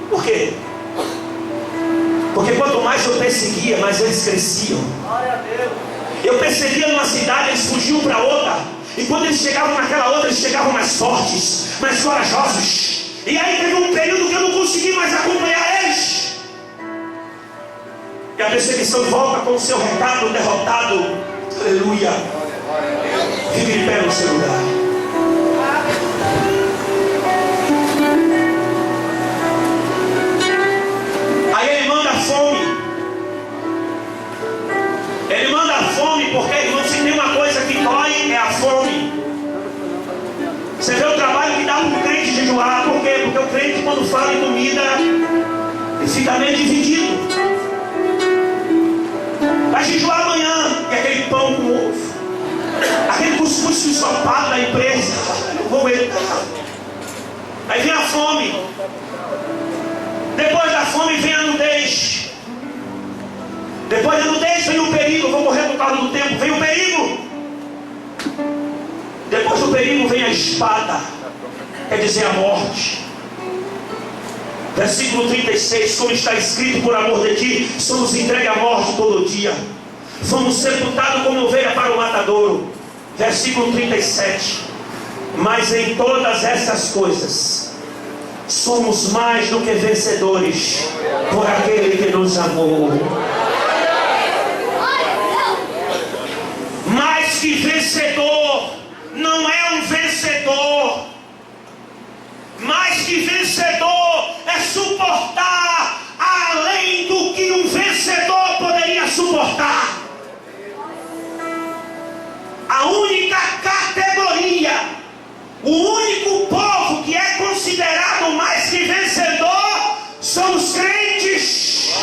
Por quê? Porque quanto mais eu perseguia, mais eles cresciam. Eu perseguia numa cidade, eles fugiam para outra. E quando eles chegavam naquela outra, eles chegavam mais fortes, mais corajosos. E aí teve um período que eu não consegui mais acompanhar eles. E a perseguição volta com o seu recado derrotado. Aleluia. Fique de pé no seu lugar. Aí ele manda fome. Ele manda fome porque, irmão, se tem uma coisa que dói, é a fome. Você vê o trabalho que dá para o crente jejuar. Por quê? Porque o crente, quando fala em comida, ele fica meio dividido. Vai jejuar amanhã, e aquele pão com ovo, aquele cuscuz ensopado da empresa, eu vou entrar. Aí vem a fome. Depois da fome vem a nudez. Depois da nudez vem o perigo. Eu vou morrer por causa do tempo. Vem o perigo. Depois do perigo vem a espada, quer dizer a morte. Versículo 36, como está escrito: por amor de ti, somos entregues à morte todo dia. Fomos sepultados como ovelha para o matadouro. Versículo 37, mas em todas essas coisas, somos mais do que vencedores, por aquele que nos amou. Mais que vencedor, não é um vencedor. Mais que vencedor é suportar além do que um vencedor poderia suportar. A única categoria, o único povo que é considerado mais que vencedor são os crentes.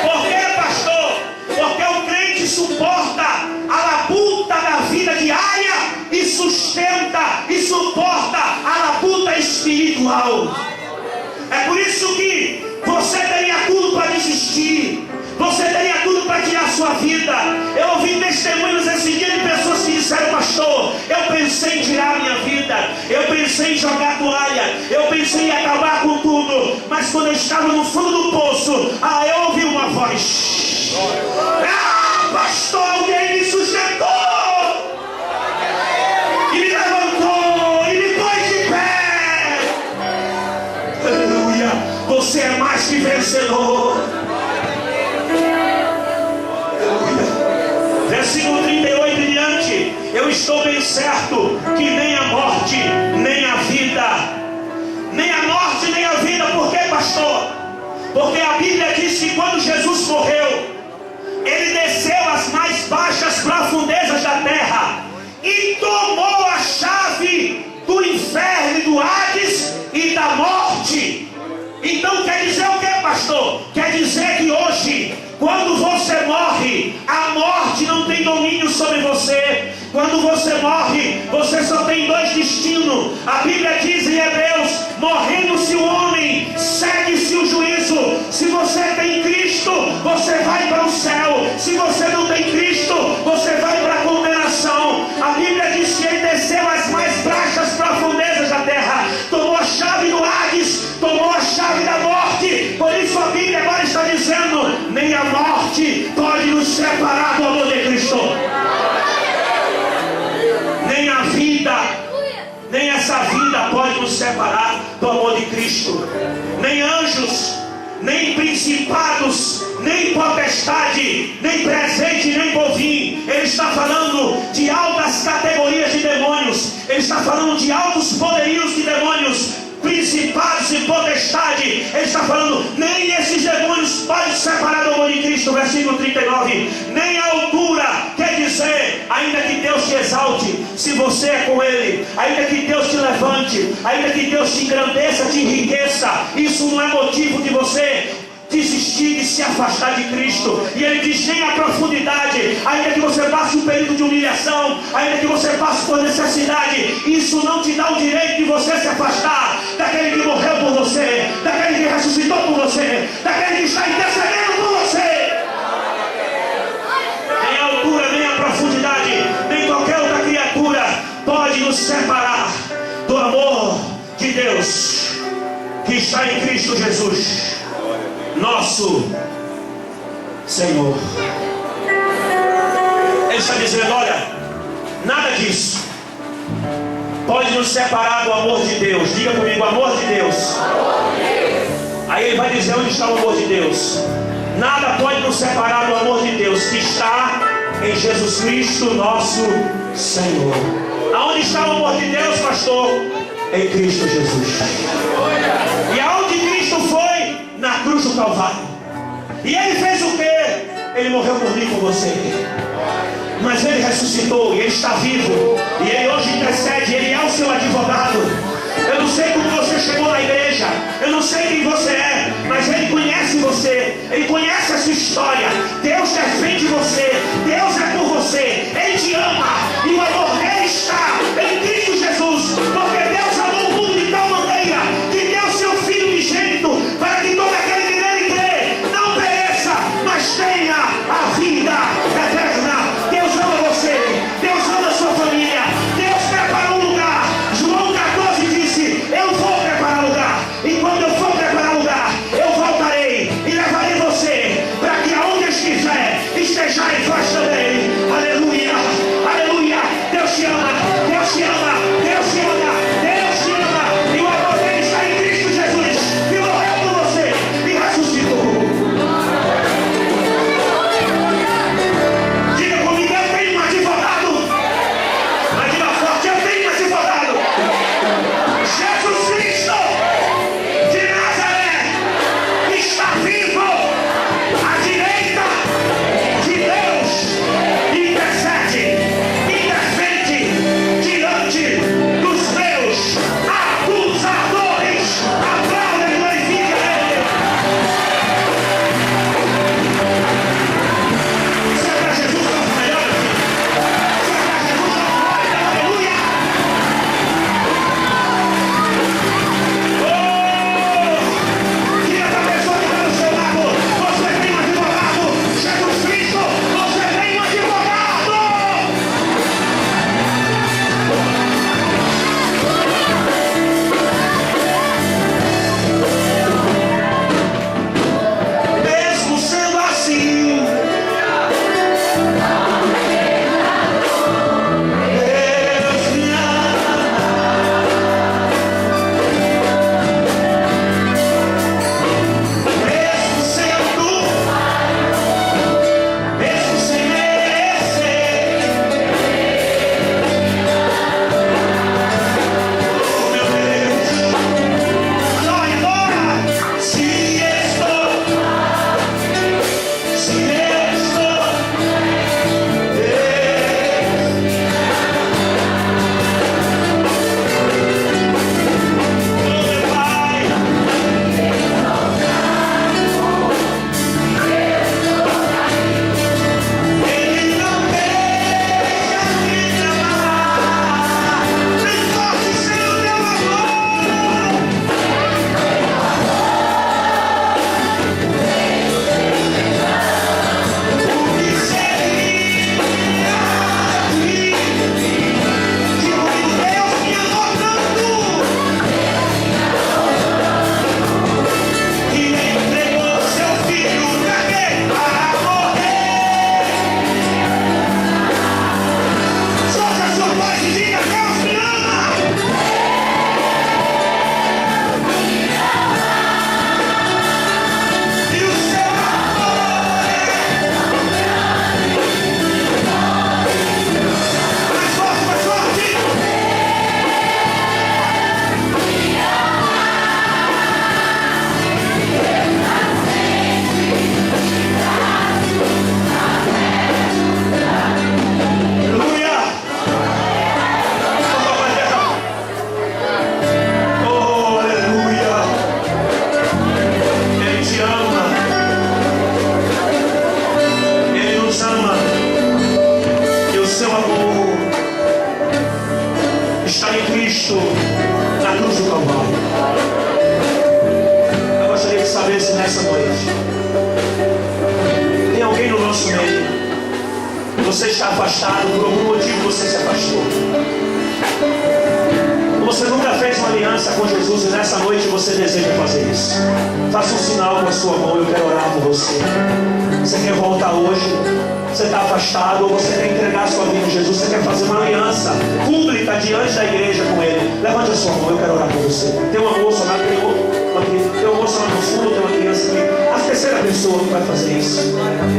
Por quê, pastor? Porque o crente suporta a labuta da vida diária e sustenta e suporta a labuta espiritual. É por isso que você teria tudo para desistir, você teria tudo para tirar a sua vida. Eu ouvi testemunhos esse dia de pessoas que disseram: pastor, eu pensei em tirar a minha vida, eu pensei em jogar a toalha, eu pensei em acabar com tudo, mas quando eu estava no fundo do poço, eu ouvi uma voz: pastor, alguém me sustentou e me levantou e me pôs de pé. Aleluia. Você é mais que vencedor. Aleluia. Versículo 38 em diante: eu estou bem certo que nem a morte, nem a vida, nem a morte, nem a vida. Por quê, pastor? Porque a Bíblia diz que quando Jesus morreu, ele desceu às mais baixas profundezas da terra e tomou a chave do inferno, do Hades e da morte. Então quer dizer o que, pastor? Quer dizer que hoje, quando você morre, a morte não tem domínio sobre você. Quando você morre, você só tem dois destinos. A Bíblia diz em Hebreus: morrendo-se o homem, segue-se o juízo. Se você tem Cristo, você vai para o céu. Se você não tem Cristo, você vai para a condenação. A Bíblia diz que ele desceu às mais baixas profundezas da terra, tomou a chave do Hades, tomou a chave da morte. Por isso a Bíblia agora está dizendo: nem a morte pode nos separar do amor de Cristo. Nem a vida, nem essa vida pode nos separar do amor de Cristo. Nem anjos, nem principados, nem potestade, nem presente, nem povinho. Ele está falando de altas categorias de demônios. Ele está falando de altos poderios de demônios, principados e potestade. Ele está falando: nem esses demônios podem separar do amor de Cristo. Versículo 39, nem a altura, quer dizer, ainda que Deus te exalte, se você é com Ele, ainda que Deus te levante, ainda que Deus te engrandeça, te enriqueça, isso não é motivo de você desistir de se afastar de Cristo. E ele diz: nem a profundidade, ainda que você passe um período de humilhação, ainda que você passe por necessidade, isso não te dá o direito de você se afastar daquele que morreu por você, daquele que ressuscitou por você, daquele que está intercedendo por você. Nem a altura, nem a profundidade, nem qualquer outra criatura pode nos separar do amor de Deus que está em Cristo Jesus, nosso Senhor. Ele está dizendo: olha, nada disso pode nos separar do amor de Deus. Diga comigo: amor de Deus. Aí ele vai dizer onde está o amor de Deus. Nada pode nos separar do amor de Deus que está em Jesus Cristo, nosso Senhor. Aonde está o amor de Deus, pastor? Em Cristo Jesus. E aonde Cristo foi? Na cruz do Calvário. E ele fez o quê? Ele morreu por mim, por você. Mas ele ressuscitou e ele está vivo. E ele hoje intercede, ele é o seu advogado. Eu não sei como você chegou na igreja, eu não sei quem você é, mas ele conhece você, ele conhece a sua história. Deus defende você, Deus é por você, ele te ama. E o amor dele está em Cristo Jesus. Porque Deus amou o mundo de tal maneira que deu seu Filho unigênito, para que todo aquele que nele crê não pereça, mas tenha a vida eterna. Deus ama você, Deus ama a sua família, Deus preparou um lugar. João 14 disse: eu vou preparar lugar, e quando eu for preparar lugar, eu voltarei e levarei você, para que aonde eu estiver, estejais vós também. Aleluia, aleluia. Deus te ama, Deus te ama, Deus te ama, Deus te ama. E o amor dele está em Cristo Jesus, que morreu por você e ressuscitou. Diga comigo: eu tenho um advogado. Mas diga forte: eu tenho um advogado. Jesus Cristo de Nazaré está vivo à direita de Deus e intercede, defende diante dos meus acusadores. Aplauda e glorifica ele. Se é para Jesus, não melhor. Se é para Jesus, não aleluia. Diga para a pessoa que está do seu lado: você tem um advogado. Jesus Cristo, você tem um advogado. Mesmo sendo assim, Deus me ama. Mesmo sem merecer, oh meu Deus, só embora se eu estou, oh meu Pai, Ele não deixa de me amar. Bem forte seja o teu amor. O que seria de um Deus me amou tanto, que entregou seu filho para quê? Para morrer. Solte a sua voz e diga: Deus me ama. E o seu amor mais forte, mais forte. Aleluia. Oh, aleluia. Ele te ama. Ele nos ama. E o seu amor está em Cristo, na cruz do Calvário. Eu gostaria de saber se nessa noite tem alguém no nosso meio. Você está afastado, por algum motivo você se afastou. Você nunca aliança com Jesus e nessa noite você deseja fazer isso. Faça um sinal com a sua mão, eu quero orar por você. Você quer voltar hoje? Você está afastado ou você quer entregar a sua vida a Jesus? Você quer fazer uma aliança pública diante da igreja com Ele? Levante a sua mão, eu quero orar por você. Tem uma moça lá, tem uma moça lá no fundo, tem uma criança aqui. A terceira pessoa que vai fazer isso.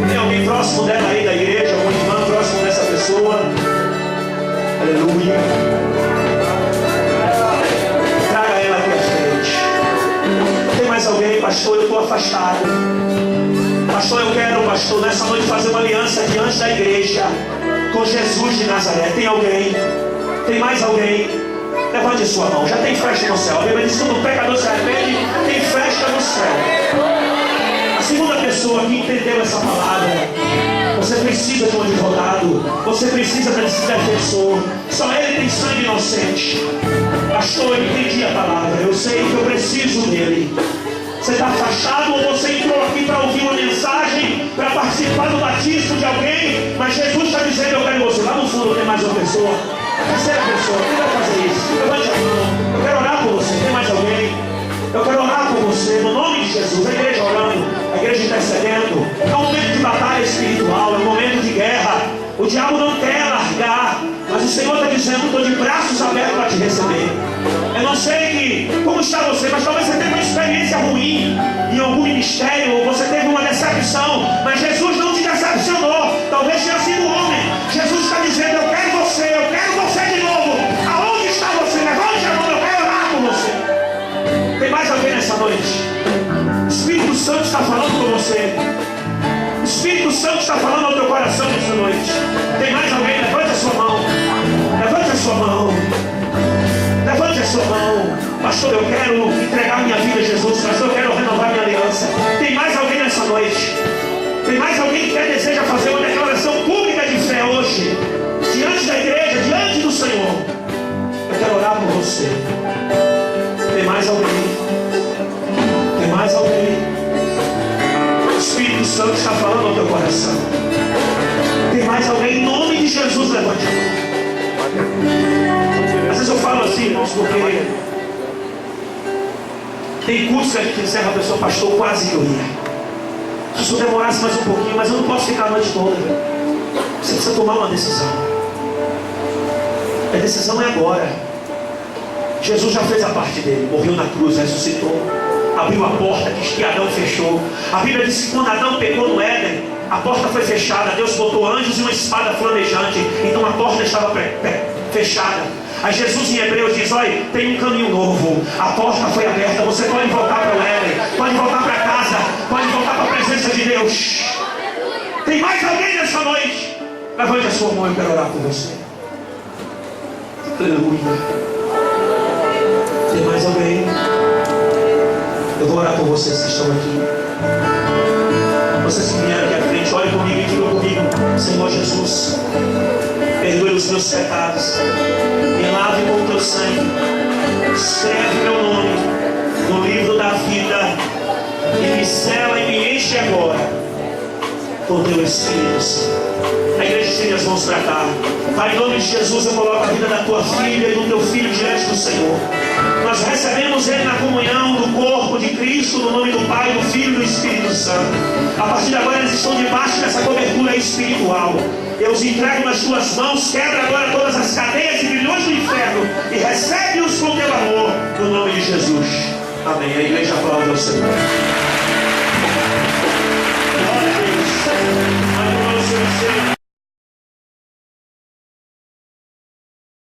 Tem alguém próximo dela aí da igreja, algum irmão próximo dessa pessoa? Aleluia. Traga ela aqui à frente. Tem mais alguém? Pastor, eu estou afastado. Pastor, eu quero, pastor, nessa noite fazer uma aliança diante da igreja com Jesus de Nazaré. Tem alguém? Tem mais alguém? Levante a sua mão. Já tem festa no céu. A Bíblia diz que quando o pecador se arrepende, tem festa no céu. A segunda pessoa que entendeu essa palavra, você precisa de um advogado, você precisa desse defensor. Só ele tem sangue inocente. Pastor, eu entendi a palavra, eu sei que eu preciso dele. Você está afastado ou você entrou aqui para ouvir uma mensagem, para participar do batismo de alguém, mas Jesus está dizendo, eu quero você. Lá no fundo tem mais uma pessoa. A terceira pessoa, quem vai fazer isso? Levante a mão. Eu quero orar por você. Tem mais alguém? Eu quero orar por você, no nome de Jesus. A igreja orando, a igreja intercedendo. É um momento de batalha espiritual, é um momento de guerra. O diabo não quer largar, mas o Senhor está dizendo, estou de braços abertos para te receber. Eu não sei como está você, mas talvez você tenha uma experiência ruim em algum ministério, ou você teve uma decepção, mas Jesus não te decepcionou. Talvez tenha sido um homem. Jesus está dizendo, eu quero você de novo. Aonde está você? Levante a mão, eu quero orar por você. Tem mais alguém nessa noite? O Espírito Santo está falando com você. O Espírito Santo está falando ao teu coração nessa noite. Tem mais alguém? Levante a sua mão. Levante a sua mão. Levante a sua mão. Pastor, eu quero entregar minha vida a Jesus. Pastor, eu quero renovar minha aliança. Tem mais alguém nessa noite? Tem mais alguém que deseja fazer uma declaração pública de fé hoje? Diante da igreja, diante do Senhor. Eu quero orar por você. Tem mais alguém? Tem mais alguém? O Espírito Santo está falando ao teu coração. Tem mais alguém? Em nome de Jesus, levante a mão. Às vezes eu falo assim, irmãos, porque tem cursos que a gente encerra a pessoa, pastor, quase que eu ia. Se eu demorasse mais um pouquinho, mas eu não posso ficar a noite toda. Você precisa tomar uma decisão. A decisão é agora. Jesus já fez a parte dele, morreu na cruz, ressuscitou, abriu a porta que Adão fechou. A Bíblia diz que quando Adão pecou no Éden, a porta foi fechada, Deus botou anjos e uma espada flamejante, então a porta estava fechada. Aí Jesus em Hebreus diz, olha, tem um caminho novo, a porta foi aberta, você pode voltar para o Éden, pode voltar para casa, pode voltar para a presença de Deus. Tem mais alguém nessa noite? Levante a sua mão, eu quero orar por você. Aleluia. Tem mais alguém? Eu vou orar por vocês que estão aqui. Vocês que vieram aqui à frente, olhem comigo e digam comigo, Senhor Jesus, perdoe os meus pecados, me lave com o teu sangue, escreve meu nome no livro da vida e me sela e me enche agora com o teu Espírito Santo. A igreja estende as mãos para cá. Pai, em nome de Jesus, eu coloco a vida da tua filha e do teu filho diante do Senhor. Nós recebemos ele na comunhão do corpo de Cristo, no nome do Pai, do Filho e do Espírito Santo. A partir de agora eles estão debaixo dessa cobertura espiritual. Eu os entrego nas tuas mãos, quebra agora todas as cadeias e grilhões do inferno e recebe-os com teu amor, no nome de Jesus. Amém. A igreja aplaude ao Senhor. Glória a Deus.